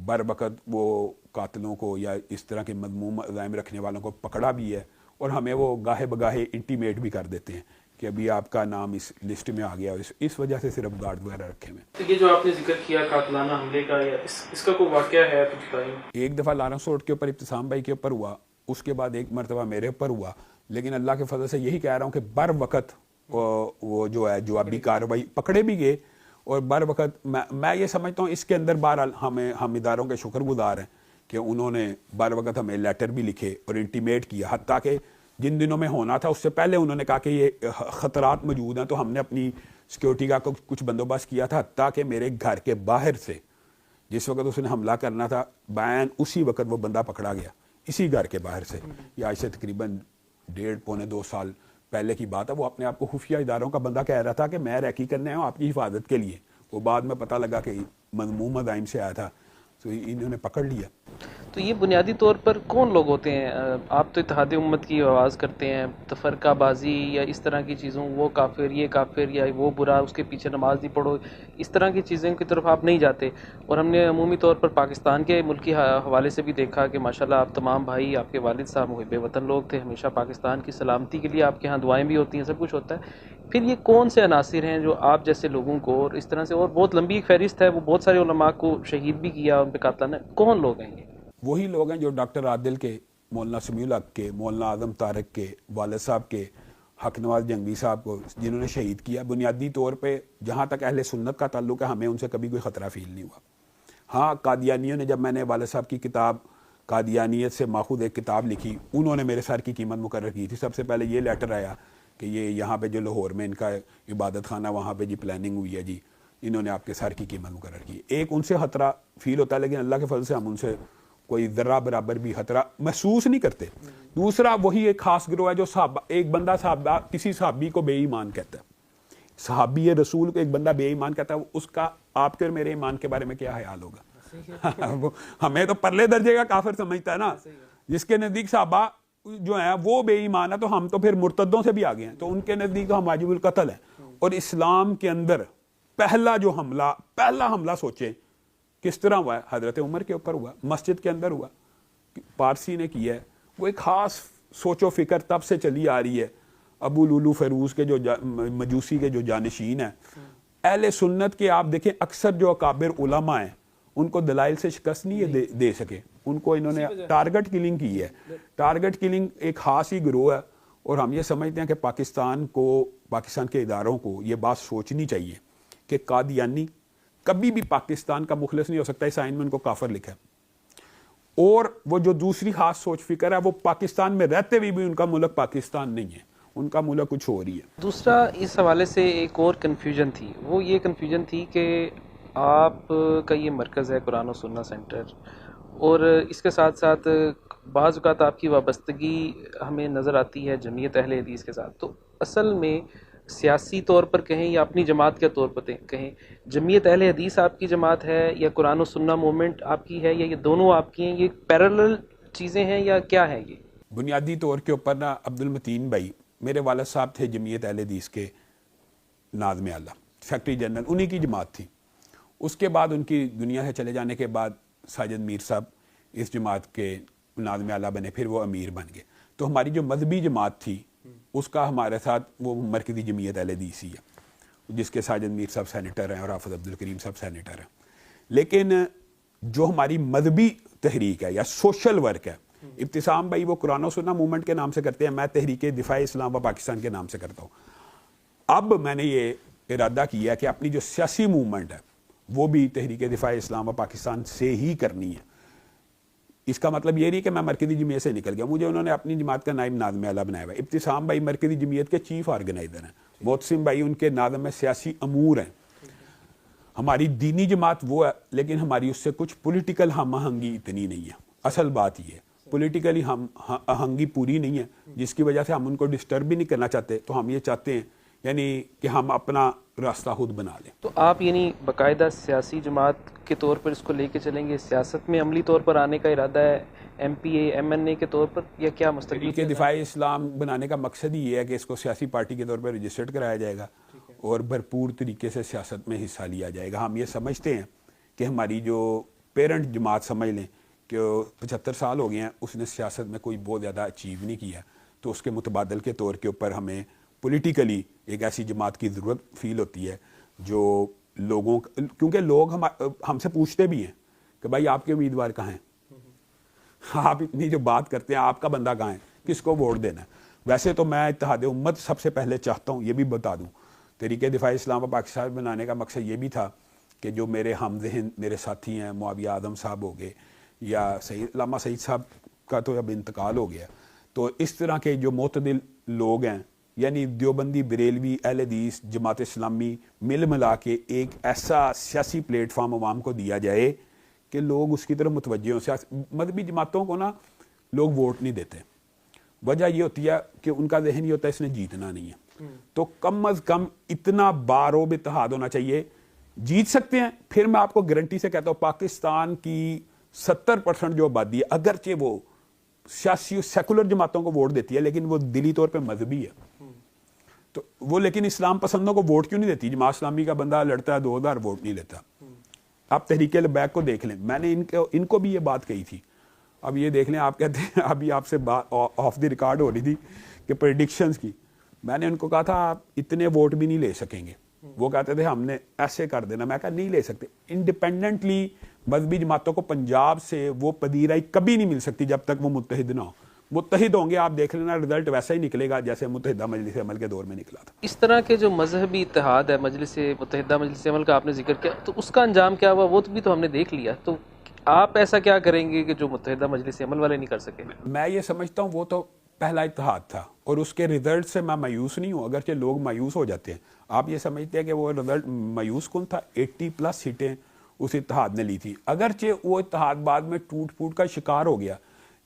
Speaker 2: بر وقت وہ قاتلوں کو یا اس طرح کے مذموم عزائم رکھنے والوں کو پکڑا بھی ہے، اور ہمیں وہ گاہے بگاہے انٹیمیٹ بھی کر دیتے ہیں کہ ابھی آپ کا نام اس لسٹ میں آ گیا، اس وجہ سے صرف گارڈ وغیرہ رکھے ہوئے۔
Speaker 1: تو یہ جو آپ نے ذکر کیا قاتلانہ حملے کا، یا اس کا کوئی واقعہ ہے تو بتائیں۔
Speaker 2: ایک دفعہ لارنس روڈ کے اوپر ابتسام بھائی کے اوپر ہوا، اس کے بعد ایک مرتبہ میرے اوپر ہوا، لیکن اللہ کے فضل سے یہی کہہ رہا ہوں کہ بر وقت وہ جو ہے جوابی کارروائی پکڑے بھی گئے، اور بر وقت میں یہ سمجھتا ہوں اس کے اندر بہرحال ہم اداروں کے شکر گزار ہیں کہ انہوں نے بر وقت ہمیں لیٹر بھی لکھے اور انٹیمیٹ کیا، حتیٰ کہ جن دنوں میں ہونا تھا اس سے پہلے انہوں نے کہا کہ یہ خطرات موجود ہیں، تو ہم نے اپنی سیکیورٹی کا کچھ بندوبست کیا تھا، حتیٰ کہ میرے گھر کے باہر سے جس وقت اس نے حملہ کرنا تھا بین اسی وقت وہ بندہ پکڑا گیا، اسی گھر کے باہر سے۔ یہ آج سے تقریباً 1.5-2 سال پہلے کی بات ہے۔ وہ اپنے آپ کو خفیہ اداروں کا بندہ کہہ رہا تھا کہ میں ریکی کرنے ہوں آپ کی حفاظت کے لیے، وہ بعد میں پتہ لگا کہ مذموم عزائم سے آیا تھا، تو انہوں نے پکڑ لیا۔
Speaker 1: تو یہ بنیادی طور پر کون لوگ ہوتے ہیں؟ آپ تو اتحاد امت کی آواز کرتے ہیں، تفرقہ بازی یا اس طرح کی چیزوں، وہ کافر یہ کافر یا وہ برا، اس کے پیچھے نماز نہیں پڑھو، اس طرح کی چیزوں کی طرف آپ نہیں جاتے، اور ہم نے عمومی طور پر پاکستان کے ملکی حوالے سے بھی دیکھا کہ ماشاءاللہ آپ تمام بھائی، آپ کے والد صاحب محب وطن لوگ تھے، ہمیشہ پاکستان کی سلامتی کے لیے آپ کے ہاں دعائیں بھی ہوتی ہیں، سب کچھ ہوتا ہے۔ پھر یہ کون سے عناصر ہیں جو آپ جیسے لوگوں کو، اور اس طرح سے، اور بہت لمبی فہرست ہے، وہ بہت سارے علماء کو شہید بھی کیا، ان پہ قاتلانہ، کون لوگ ہیں یہ؟
Speaker 2: وہی لوگ ہیں جو ڈاکٹر عادل کے، مولانا سمیع الحق کے، مولانا اعظم طارق کے، والد صاحب کے، حق نواز جنگی صاحب کو، جنہوں نے شہید کیا۔ بنیادی طور پہ جہاں تک اہل سنت کا تعلق ہے، ہمیں ان سے کبھی کوئی خطرہ فیل نہیں ہوا۔ ہاں، قادیانیوں نے، جب میں نے والد صاحب کی کتاب قادیانیت سے ماخوذ ایک کتاب لکھی، انہوں نے میرے سر کی قیمت مقرر کی تھی۔ سب سے پہلے یہ لیٹر آیا کہ یہ یہاں پہ جو لاہور میں ان کا عبادت خانہ، وہاں پہ جی پلاننگ ہوئی ہے، جی انہوں نے آپ کے سر کی قیمت مقرر کی۔ ایک ان سے خطرہ فیل ہوتا ہے، لیکن اللہ کے فضل سے ہم ان سے کوئی ذرہ برابر بھی خطرہ محسوس نہیں کرتے۔ دوسرا، وہی ایک خاص گروہ ہے جو صحابہ، ایک بندہ صحابہ، کسی صحابی کو بے ایمان کہتا ہے، صحابی رسول کو ایک بندہ بے ایمان کہتا ہے، اس کا آپ کے اور میرے ایمان کے بارے میں کیا خیال ہوگا؟ ہمیں تو پرلے درجے کا کافر سمجھتا ہے نا، جس کے نزدیک صحابہ جو ہیں وہ بے ایمان ہے، تو ہم تو پھر مرتدوں سے بھی آگے ہیں، تو ان کے نزدیک تو ہم واجب القتل ہیں۔ اور اسلام کے اندر پہلا حملہ سوچیں کس طرح ہوا ہے؟ حضرت عمر کے اوپر ہوا، مسجد کے اندر ہوا، پارسی نے کیا ہے۔ وہ ایک خاص سوچ و فکر تب سے چلی آ رہی ہے۔ ابو لولو فیروز کے جو مجوسی کے جو جانشین ہیں، اہل سنت کے آپ دیکھیں اکثر جو اکابر علماء ہیں، ان کو دلائل سے شکست نہیں دے سکے، ان کو انہوں نے ٹارگٹ کلنگ کی ہے۔ ٹارگٹ کلنگ ایک خاص ہی گروہ ہے، اور ہم یہ سمجھتے ہیں کہ پاکستان کے اداروں کو یہ بات سوچنی چاہیے کہ قادیانی کبھی بھی پاکستان کا مخلص نہیں ہو سکتا۔ اس آئین میں ان کو کافر لکھا ہے، اور وہ جو دوسری خاص سوچ فکر ہے، وہ پاکستان میں رہتے ہوئے بھی ان کا ملک پاکستان نہیں ہے، ان کا ملک کچھ ہو رہی ہے۔
Speaker 1: دوسرا، اس حوالے سے ایک اور کنفیوژن تھی، وہ یہ کنفیوژن تھی کہ آپ کا یہ مرکز ہے قرآن و سنہ سینٹر، اور اس کے ساتھ ساتھ بعض اوقات آپ کی وابستگی ہمیں نظر آتی ہے جمعیت اہل حدیث کے ساتھ۔ تو اصل میں سیاسی طور پر کہیں یا اپنی جماعت کے طور پر کہیں، جمعیت اہل حدیث آپ کی جماعت ہے یا قرآن و سنہ موومنٹ آپ کی ہے، یا یہ دونوں آپ کی ہیں؟ یہ پیرالل چیزیں ہیں یا کیا ہے؟ یہ
Speaker 2: بنیادی طور کے اوپر نا، عبد المتین بھائی میرے والد صاحب تھے جمعیت اہل حدیث کے ناظم اعلیٰ، سیکرٹری جنرل، انہی کی جماعت تھی۔ اس کے بعد ان کی دنیا سے چلے جانے کے بعد ساجد میر صاحب اس جماعت کے ناظم اعلیٰ بنے، پھر وہ امیر بن گئے۔ تو ہماری جو مذہبی جماعت تھی اس کا ہمارے ساتھ وہ مرکزی جمعیت اہل حدیث ہی ہے، جس کے ساجد میر صاحب سینیٹر ہیں اور حافظ عبد الکریم صاحب سینیٹر ہیں۔ لیکن جو ہماری مذہبی تحریک ہے یا سوشل ورک ہے، ابتسام بھائی وہ قرآن و سنہ موومنٹ کے نام سے کرتے ہیں، میں تحریک دفاع اسلام و پاکستان کے نام سے کرتا ہوں۔ اب میں نے یہ ارادہ کیا کہ اپنی جو سیاسی موومنٹ ہے وہ بھی تحریک دفاع اسلام و پاکستان سے ہی کرنی ہے۔ اس کا مطلب یہ نہیں کہ میں مرکزی جمعیت سے نکل گیا، مجھے انہوں نے اپنی جماعت کا نائب ناظم اعلیٰ بنایا ہوا ہے۔ ابتسام بھائی مرکزی جمعیت کے چیف آرگنائزر ہیں، محتسم بھائی ان کے ناظم میں سیاسی امور ہیں۔ ہماری دینی جماعت وہ ہے، لیکن ہماری اس سے کچھ پولیٹیکل ہم آہنگی اتنی نہیں ہے۔ اصل بات یہ ہے، پولیٹیکلی ہم آہنگی پوری نہیں ہے، جس کی وجہ سے ہم ان کو ڈسٹرب بھی نہیں کرنا چاہتے۔ تو ہم یہ چاہتے ہیں یعنی کہ ہم اپنا راستہ خود بنا لیں.
Speaker 1: تو آپ یعنی باقاعدہ سیاسی جماعت کے طور پر اس کو لے کے چلیں گے، سیاست میں عملی طور پر آنے کا ارادہ ہے M P A M N A کے طور پر، یا کیا مستقبل
Speaker 2: کے دفاع اسلام بنانے کا مقصد ہی یہ ہے کہ اس کو سیاسی پارٹی کے طور پر رجسٹرڈ کرایا جائے گا اور بھرپور طریقے سے سیاست میں حصہ لیا جائے گا. ہم یہ سمجھتے ہیں کہ ہماری جو پیرنٹ جماعت سمجھ لیں کہ 75 سال ہو گئے ہیں، اس نے سیاست میں کوئی بہت زیادہ اچیو نہیں کیا، تو اس کے متبادل کے طور کے اوپر ہمیں پولیٹیکلی ایک ایسی جماعت کی ضرورت فیل ہوتی ہے جو لوگوں، کیونکہ لوگ ہم سے پوچھتے بھی ہیں کہ بھائی آپ کے امیدوار کہاں ہیں، آپ اتنی جو بات کرتے ہیں آپ کا بندہ کہاں ہے، کس کو ووٹ دینا ہے. ویسے تو میں اتحاد امت سب سے پہلے چاہتا ہوں، یہ بھی بتا دوں، تحریک دفاع اسلام و پاکستان بنانے کا مقصد یہ بھی تھا کہ جو میرے ہم ذہن میرے ساتھی ہیں، معاویہ اعظم صاحب ہو گئے یا علامہ سعید صاحب کا تو اب انتقال ہو گیا، تو اس طرح کے جو معتدل لوگ ہیں، یعنی دیوبندی، بریلوی، اہل حدیث، جماعت اسلامی مل ملا کے ایک ایسا سیاسی پلیٹ فارم عوام کو دیا جائے کہ لوگ اس کی طرف متوجہ ہوں. مذہبی جماعتوں کو نا لوگ ووٹ نہیں دیتے، وجہ یہ ہوتی ہے کہ ان کا ذہن یہ ہوتا ہے اس نے جیتنا نہیں ہے. تو کم از کم اتنا باروب اتحاد ہونا چاہیے. جیت سکتے ہیں، پھر میں آپ کو گارنٹی سے کہتا ہوں پاکستان کی 70% جو آبادی ہے، اگرچہ وہ سیاسی سیکولر جماعتوں کو ووٹ دیتی ہے لیکن وہ دلی طور پہ مذہبی ہے، تو وہ لیکن اسلام پسندوں کو ووٹ کیوں نہیں دیتی؟ جماعت اسلامی کا بندہ لڑتا ہے 2000 ووٹ نہیں لیتا. آپ تحریک لبیک کو دیکھ لیں، میں نے ان کو بھی یہ بات کہی تھی. اب یہ دیکھ لیں، آپ کہتے ہیں ابھی آپ سے بات آف دی ریکارڈ ہو رہی تھی کہ پریڈکشنز کی، میں نے ان کو کہا تھا آپ اتنے ووٹ بھی نہیں لے سکیں گے. وہ کہتے تھے ہم نے ایسے کر دینا. میں کہا نہیں لے سکتے. انڈیپینڈنٹلی مذہبی جماعتوں کو پنجاب سے وہ پذیرائی کبھی نہیں مل سکتی جب تک وہ متحد نہ ہو. متحد ہوں گے، آپ دیکھ لینا رزلٹ ویسا ہی نکلے گا جیسے متحدہ مجلس عمل کے دور میں نکلا تھا.
Speaker 1: اس طرح کے جو مذہبی اتحاد ہے، متحدہ مجلس عمل کا آپ نے ذکر کیا، تو اس کا انجام کیا ہوا وہ بھی تو ہم نے دیکھ لیا. تو آپ ایسا کیا کریں گے کہ جو متحدہ مجلس عمل والے نہیں کر سکے؟
Speaker 2: میں یہ سمجھتا ہوں وہ تو پہلا اتحاد تھا اور اس کے رزلٹ سے میں مایوس نہیں ہوں، اگرچہ لوگ مایوس ہو جاتے ہیں. آپ یہ سمجھتے ہیں کہ وہ رزلٹ مایوس کن تھا؟ 80+ سیٹیں اس اتحاد نے لی تھی. اگرچہ وہ اتحاد بعد میں ٹوٹ پھوٹ کا شکار ہو گیا،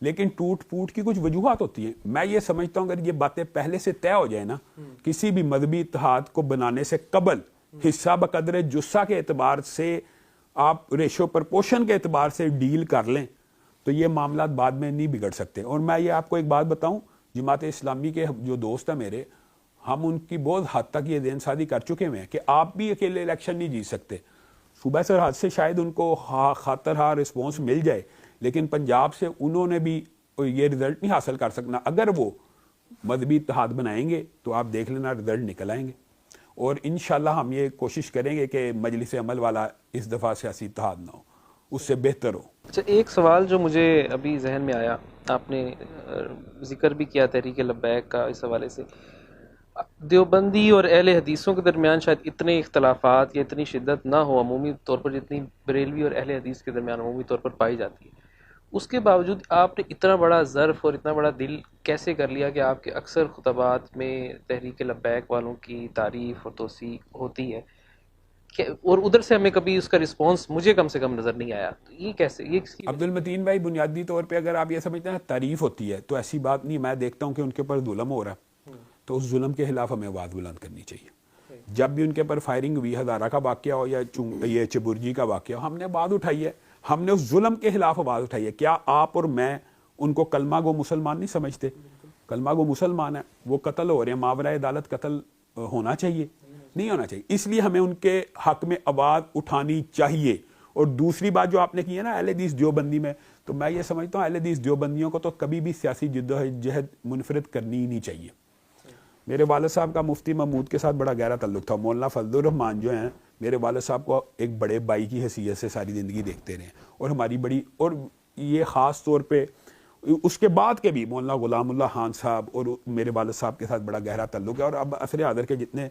Speaker 2: لیکن ٹوٹ پھوٹ کی کچھ وجوہات ہوتی ہیں. میں یہ سمجھتا ہوں اگر یہ باتیں پہلے سے طے ہو جائے نا، کسی بھی مذہبی اتحاد کو بنانے سے قبل حصہ بقدر جسہ کے اعتبار سے آپ ریشو پرپوشن کے اعتبار سے ڈیل کر لیں تو یہ معاملات بعد میں نہیں بگڑ سکتے. اور میں یہ آپ کو ایک بات بتاؤں، جماعت اسلامی کے جو دوست ہیں میرے، ہم ان کی بہت حد تک یہ ذہن سازی کر چکے ہیں کہ آپ بھی اکیلے الیکشن نہیں جیت سکتے. صوبہ سرحد سے شاید ان کو خاطر ہاں رسپانس مل جائے، لیکن پنجاب سے انہوں نے بھی یہ رزلٹ نہیں حاصل کر سکنا. اگر وہ مذہبی اتحاد بنائیں گے تو آپ دیکھ لینا رزلٹ نکل آئیں گے. اور انشاءاللہ ہم یہ کوشش کریں گے کہ مجلس عمل والا اس دفعہ سیاسی اتحاد نہ ہو، اس سے بہتر ہو.
Speaker 1: اچھا، ایک سوال جو مجھے ابھی ذہن میں آیا، آپ نے ذکر بھی کیا تحریک لبیک کا، اس حوالے سے دیوبندی اور اہل حدیثوں کے درمیان شاید اتنے اختلافات یا اتنی شدت نہ ہو عمومی طور پر جتنی بریلوی اور اہل حدیث کے درمیان عمومی طور پر پائی جاتی ہے. اس کے باوجود آپ نے اتنا بڑا ظرف اور اتنا بڑا دل کیسے کر لیا کہ آپ کے اکثر خطبات میں تحریک لبیک والوں کی تعریف اور توصیف ہوتی ہے، اور ادھر سے ہمیں کبھی اس کا رسپانس مجھے کم سے کم نظر نہیں آیا؟ یہ کیسے؟ یہ
Speaker 2: عبد المتین بھائی، بنیادی طور پہ اگر آپ یہ سمجھتے ہیں تعریف ہوتی ہے تو ایسی بات نہیں. میں دیکھتا ہوں کہ ان کے اوپر ظلم ہو رہا ہے تو اس ظلم کے خلاف ہمیں آواز بلند کرنی چاہیے. جب بھی ان کے اوپر فائرنگ ہوئی، ہزارہ کا واقعہ ہو یا یہ چبرجی کا واقعہ ہو، ہم نے آواز اٹھائی ہے، ہم نے اس ظلم کے خلاف آواز اٹھائی ہے. کیا آپ اور میں ان کو کلمہ گو مسلمان نہیں سمجھتے؟ کلمہ گو مسلمان ہیں، وہ قتل ہو رہے ہیں، ماورائے عدالت قتل ہونا چاہیے؟ نہیں ہونا چاہیے. اس لیے ہمیں ان کے حق میں آواز اٹھانی چاہیے. اور دوسری بات جو آپ نے کی ہے نا اہل حدیث دیوبندی میں، تو میں یہ سمجھتا ہوں اہل حدیث دیوبندیوں کو تو کبھی بھی سیاسی جدوجہد منفرد کرنی ہی نہیں چاہیے. میرے والد صاحب کا مفتی محمود کے ساتھ بڑا گہرا تعلق تھا. مولانا فضل الرحمان جو ہیں میرے والد صاحب کو ایک بڑے بھائی کی حیثیت سے ساری زندگی دیکھتے رہے، اور ہماری بڑی، اور یہ خاص طور پہ اس کے بعد کے بھی مولانا غلام اللہ خان صاحب اور میرے والد صاحب کے ساتھ بڑا گہرا تعلق ہے. اور اب عصر حاضر کے جتنے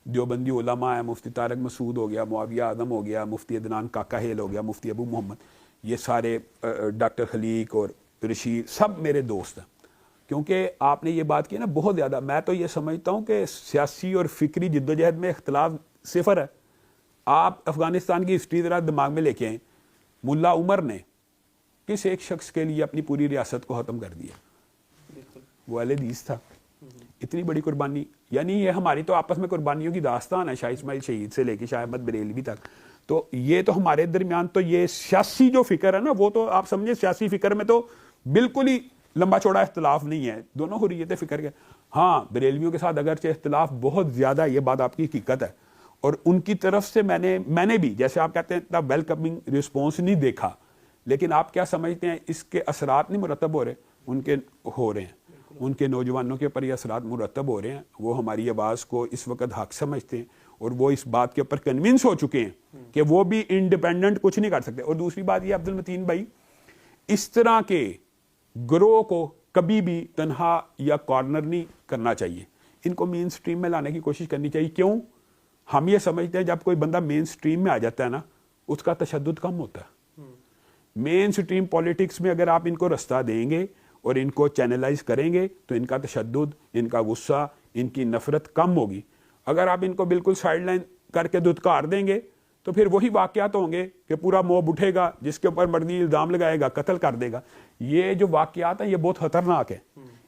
Speaker 2: دیوبندی علماء ہیں، مفتی طارق مسعود ہو گیا، معاویہ اعظم ہو گیا، مفتی عدنان کاکا ہیل ہو گیا، مفتی ابو محمد، یہ سارے ڈاکٹر خلیق اور رشید، سب میرے دوست ہیں. کیونکہ آپ نے یہ بات کی نا بہت زیادہ، میں تو یہ سمجھتا ہوں کہ سیاسی اور فکری جدوجہد میں اختلاف صفر ہے. آپ افغانستان کی ہسٹری ذرا دماغ میں لے کے آئیں. ملا عمر نے کس ایک شخص کے لیے اپنی پوری ریاست کو ختم کر دیا؟ وہ اہل حدیث تھا. اتنی بڑی قربانی, یعنی یہ ہماری تو آپس میں قربانیوں کی داستان ہے, شاہ اسماعیل شہید سے لے کے شاہ احمد بریلوی تک. تو یہ تو ہمارے درمیان تو یہ سیاسی جو فکر ہے نا, وہ تو آپ سمجھے سیاسی فکر میں تو بالکل ہی لمبا چوڑا اختلاف نہیں ہے, دونوں حریت فکر کے. ہاں بریلویوں کے ساتھ اگرچہ اختلاف بہت زیادہ ہے, یہ بات آپ کی حقیقت ہے, اور ان کی طرف سے میں نے بھی جیسے آپ کہتے ہیں اتنا ویلکمنگ رسپانس نہیں دیکھا, لیکن آپ کیا سمجھتے ہیں اس کے اثرات نہیں مرتب ہو رہے, ان کے ہو رہے ہیں, ان کے نوجوانوں کے اوپر یہ اثرات مرتب ہو رہے ہیں. وہ ہماری آواز کو اس وقت حق سمجھتے ہیں اور وہ اس بات کے اوپر کنونس ہو چکے ہیں کہ وہ بھی انڈیپینڈنٹ کچھ نہیں کر سکتے. اور دوسری بات یہ عبد المتین بھائی, اس طرح کے گروہ کو کبھی بھی تنہا یا کارنر نہیں کرنا چاہیے, ان کو مین سٹریم میں لانے کی کوشش کرنی چاہیے. کیوں؟ ہم یہ سمجھتے ہیں جب کوئی بندہ مین سٹریم میں آ جاتا ہے نا, اس کا تشدد کم ہوتا ہے. مین سٹریم پالیٹکس میں اگر آپ ان کو رستہ دیں گے اور ان کو چینلائز کریں گے تو ان کا تشدد, ان کا غصہ, ان کی نفرت کم ہوگی. اگر آپ ان کو بالکل سائڈ لائن کر کے دھتکار دیں گے تو پھر وہی واقعات ہوں گے کہ پورا موب اٹھے گا, جس کے اوپر مرضی الزام لگائے گا, قتل کر دے گا. یہ جو واقعات ہیں یہ بہت خطرناک ہے.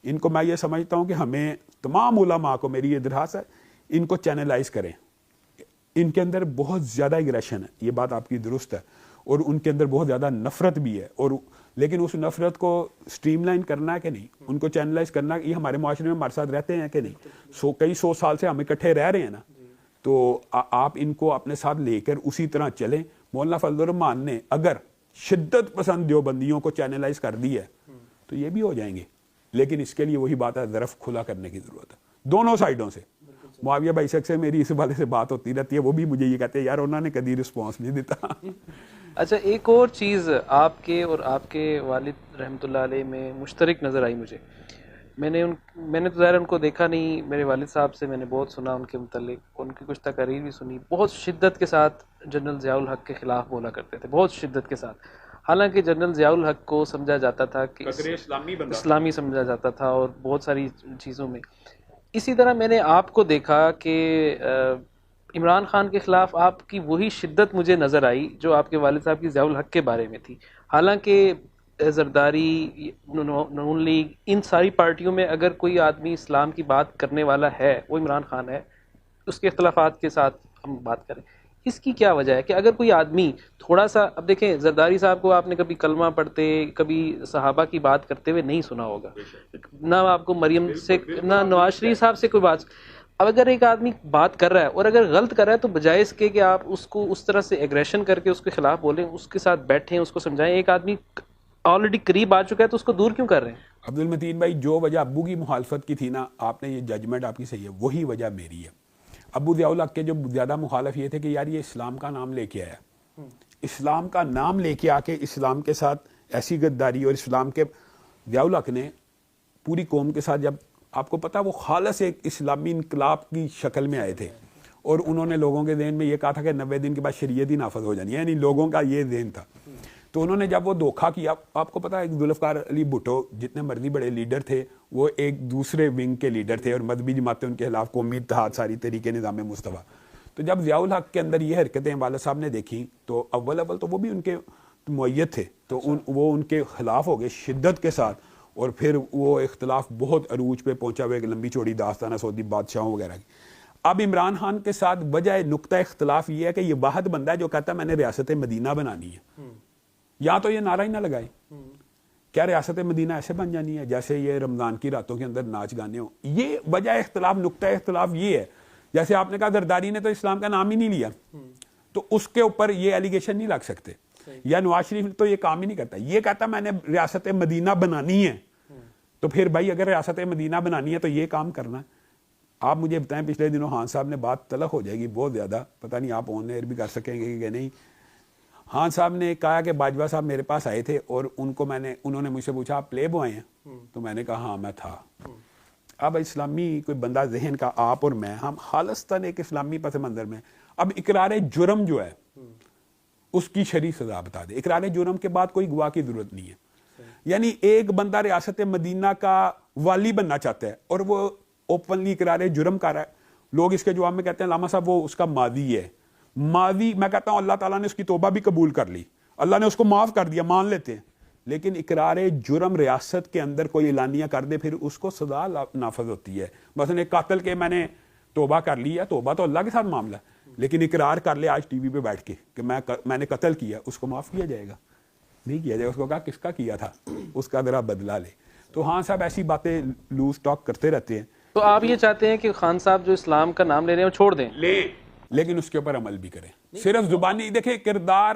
Speaker 2: ان کو میں یہ سمجھتا ہوں کہ ہمیں تمام علماء کو میری یہ درخواست ہے, ان کو چینلائز کریں. ان کے اندر بہت زیادہ اگریشن ہے, یہ بات آپ کی درست ہے, اور ان کے اندر بہت زیادہ نفرت بھی ہے, اور لیکن اس نفرت کو سٹریم لائن کرنا ہے کہ نہیں, ان کو چینلائز کرنا. یہ ہمارے معاشرے میں ہمارے ساتھ رہتے ہیں کہ نہیں, کئی سو سال سے ہم اکٹھے رہ رہے ہیں نا, تو آپ ان کو اپنے ساتھ لے کر اسی طرح چلیں. مولانا فضل الرحمان نے اگر شدت پسند دیوبندیوں کو چینلائز کر دی ہے تو یہ بھی ہو جائیں گے, لیکن اس کے لیے وہی بات ہے, ظرف کھلا کرنے کی ضرورت ہے دونوں سائڈوں سے. معاویہ بھائی شک سے میری اس والے سے بات ہوتی رہتی ہے, وہ بھی مجھے یہ کہتے ہیں یار انہوں نے کبھی رسپانس نہیں دیتا.
Speaker 1: اچھا, ایک اور چیز آپ کے اور آپ کے والد رحمۃ اللہ علیہ میں مشترک نظر آئی مجھے. میں نے تو ظاہر ان کو دیکھا نہیں, میرے والد صاحب سے میں نے بہت سنا ان کے متعلق, ان کی کچھ تقاریر بھی سنی. بہت شدت کے ساتھ جنرل ضیاء الحق کے خلاف بولا کرتے تھے, بہت شدت کے ساتھ. حالانکہ جنرل ضیاء الحق کو سمجھا جاتا تھا کہ اسلامی سمجھا جاتا تھا اور بہت ساری چیزوں میں. اسی طرح میں نے آپ کو دیکھا کہ عمران خان کے خلاف آپ کی وہی شدت مجھے نظر آئی جو آپ کے والد صاحب کی ضیاء الحق کے بارے میں تھی. حالانکہ زرداری, نون لیگ, ان ساری پارٹیوں میں اگر کوئی آدمی اسلام کی بات کرنے والا ہے وہ عمران خان ہے. اس کے اختلافات کے ساتھ ہم بات کریں, اس کی کیا وجہ ہے کہ اگر کوئی آدمی تھوڑا سا, اب دیکھیں زرداری صاحب کو آپ نے کبھی کلمہ پڑھتے, کبھی صحابہ کی بات کرتے ہوئے نہیں سنا ہوگا, نہ آپ کو مریم سے, نہ نواز شریف صاحب سے کوئی بات. اب اگر ایک آدمی بات کر رہا ہے اور اگر غلط کر رہا ہے تو بجائے اس کے کہ آپ اس کو اس طرح سے ایگریشن کر کے اس کے خلاف بولیں, اس کے ساتھ بیٹھیں, اس کو سمجھائیں. ایک آدمی آلریڈی قریب آ چکا ہے تو اس کو دور کیوں کر رہے ہیں؟
Speaker 2: عبد المتین بھائی, جو وجہ ابو کی مخالفت کی تھی نا, آپ نے یہ ججمنٹ آپ کی صحیح ہے, وہی وجہ میری ہے. ابو ضیاء الحق کے جو زیادہ مخالف یہ تھے کہ یار یہ اسلام کا نام لے کے آیا, اسلام کا نام لے کے آ کے اسلام کے ساتھ ایسی غداری. اور اسلام کے ضیاء الحق نے پوری قوم کے ساتھ, جب آپ کو پتا وہ خالص ایک اسلامی انقلاب کی شکل میں آئے تھے, اور انہوں نے لوگوں کے ذہن میں یہ کہا تھا کہ 90 دن کے بعد شریعت ہی نافذ ہو جانی ہے, یعنی لوگوں کا یہ ذہن تھا. تو انہوں نے جب وہ دھوکھا کیا, آپ کو پتا ہے ذوالفقار علی بھٹو جتنے مرضی بڑے لیڈر تھے وہ ایک دوسرے ونگ کے لیڈر تھے, اور مذہبی جماعتیں ان کے خلاف, قومی اتحاد, ساری طریقے نظام مصطفیٰ. تو جب ضیاء الحق کے اندر یہ حرکتیں والد صاحب نے دیکھیں تو اول تو وہ بھی ان کے مؤید تھے, تو وہ ان کے خلاف ہو گئے شدت کے ساتھ, اور پھر وہ اختلاف بہت عروج پہ پہنچا ہوا, ایک لمبی چوڑی داستان ہے سعودی بادشاہوں وغیرہ کی. اب عمران خان کے ساتھ وجہ نقطہ اختلاف یہ ہے کہ یہ واحد بندہ ہے جو کہتا ہے میں نے ریاست مدینہ بنانی ہے, یا تو یہ نعرہ ہی نہ لگائے. کیا ریاست مدینہ ایسے بن جانی ہے جیسے یہ رمضان کی راتوں کے اندر ناچ گانے ہوں؟ یہ وجہ اختلاف, نقطہ اختلاف یہ ہے. جیسے آپ نے کہا زرداری نے تو اسلام کا نام ہی نہیں لیا, تو اس کے اوپر یہ ایلیگیشن نہیں لگ سکتے. یا نواز شریف تو یہ کام ہی نہیں کرتا, یہ کہتا میں نے ریاست مدینہ بنانی ہے, تو پھر بھائی اگر ریاست مدینہ بنانی ہے تو یہ کام کرنا ہے. آپ مجھے بتائیں, پچھلے دنوں خان صاحب نے بات تلخ ہو جائے گی بہت زیادہ, پتہ نہیں آپ آن ایئر بھی کر سکیں گے کہ نہیں. خان صاحب نے کہا کہ باجوہ صاحب میرے پاس آئے تھے اور انہوں نے مجھ سے پوچھا آپ پلے بوائے ہیں, تو میں نے کہا ہاں میں تھا. اب اسلامی کوئی بندہ ذہن کا, آپ اور میں, ہم خالصتاً ایک اسلامی پس منظر میں. اب اقرار جرم جو ہے اس کی شرعی سزا بتا دے. اقرار جرم کے بعد کوئی گواہ کی ضرورت نہیں ہے. یعنی ایک بندہ ریاست مدینہ کا والی بننا چاہتا ہے اور وہ اوپنلی اقرار جرم کر رہا ہے, لوگ اس کے جواب میں کہتے ہیں علامہ صاحب وہ اس کا ماضی ہے. ماضی, میں کہتا ہوں اللہ تعالیٰ نے اس کی توبہ بھی قبول کر لی, اللہ نے اس کو معاف کر دیا, مان لیتے ہیں, لیکن اقرار جرم ریاست کے اندر کوئی اعلانیہ کر دے پھر اس کو سزا نافذ ہوتی ہے. مثلا ایک قاتل کے میں نے توبہ کر لی ہے, توبہ تو اللہ کے ساتھ معاملہ ہے, لیکن اقرار کر لے آج ٹی وی پہ بیٹھ کے کہ میں نے قتل کیا, اس کو معاف کیا جائے گا؟ نہیں کیا جائے گا. اس کو کہا کس کا کیا تھا, اس کا ذرا بدلہ لے. تو ہاں صاحب ایسی باتیں لوز ٹاک کرتے رہتے ہیں.
Speaker 1: تو آپ یہ چاہتے ہیں کہ خان صاحب جو اسلام کا نام لے رہے ہیں وہ چھوڑ دیں؟
Speaker 2: لیکن اس کے اوپر عمل بھی کریں. صرف زبانی دیکھیں کردار,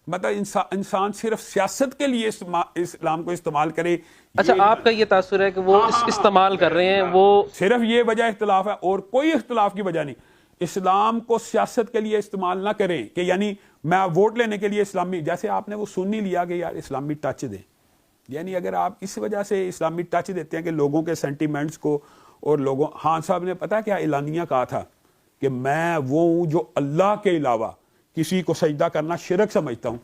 Speaker 2: مطلب انسان صرف سیاست کے لیے اسلام کو استعمال کرے.
Speaker 1: اچھا, آپ کا یہ تاثر ہے کہ وہ استعمال کر رہے ہیں, وہ
Speaker 2: صرف یہ وجہ اختلاف ہے اور کوئی اختلاف کی وجہ نہیں. اسلام کو سیاست کے لیے استعمال نہ کریں کہ یعنی میں ووٹ لینے کے لیے اسلامی, جیسے آپ نے وہ سن ہی لیا کہ یار اسلامی ٹچ دیں. یعنی اگر آپ اس وجہ سے اسلامی ٹچ دیتے ہیں کہ لوگوں کے سینٹیمنٹس کو, اور لوگوں, خان صاحب نے پتا کیا اعلانیہ کہا تھا کہ میں وہ ہوں جو اللہ کے علاوہ کسی کو سجدہ کرنا شرک سمجھتا ہوں.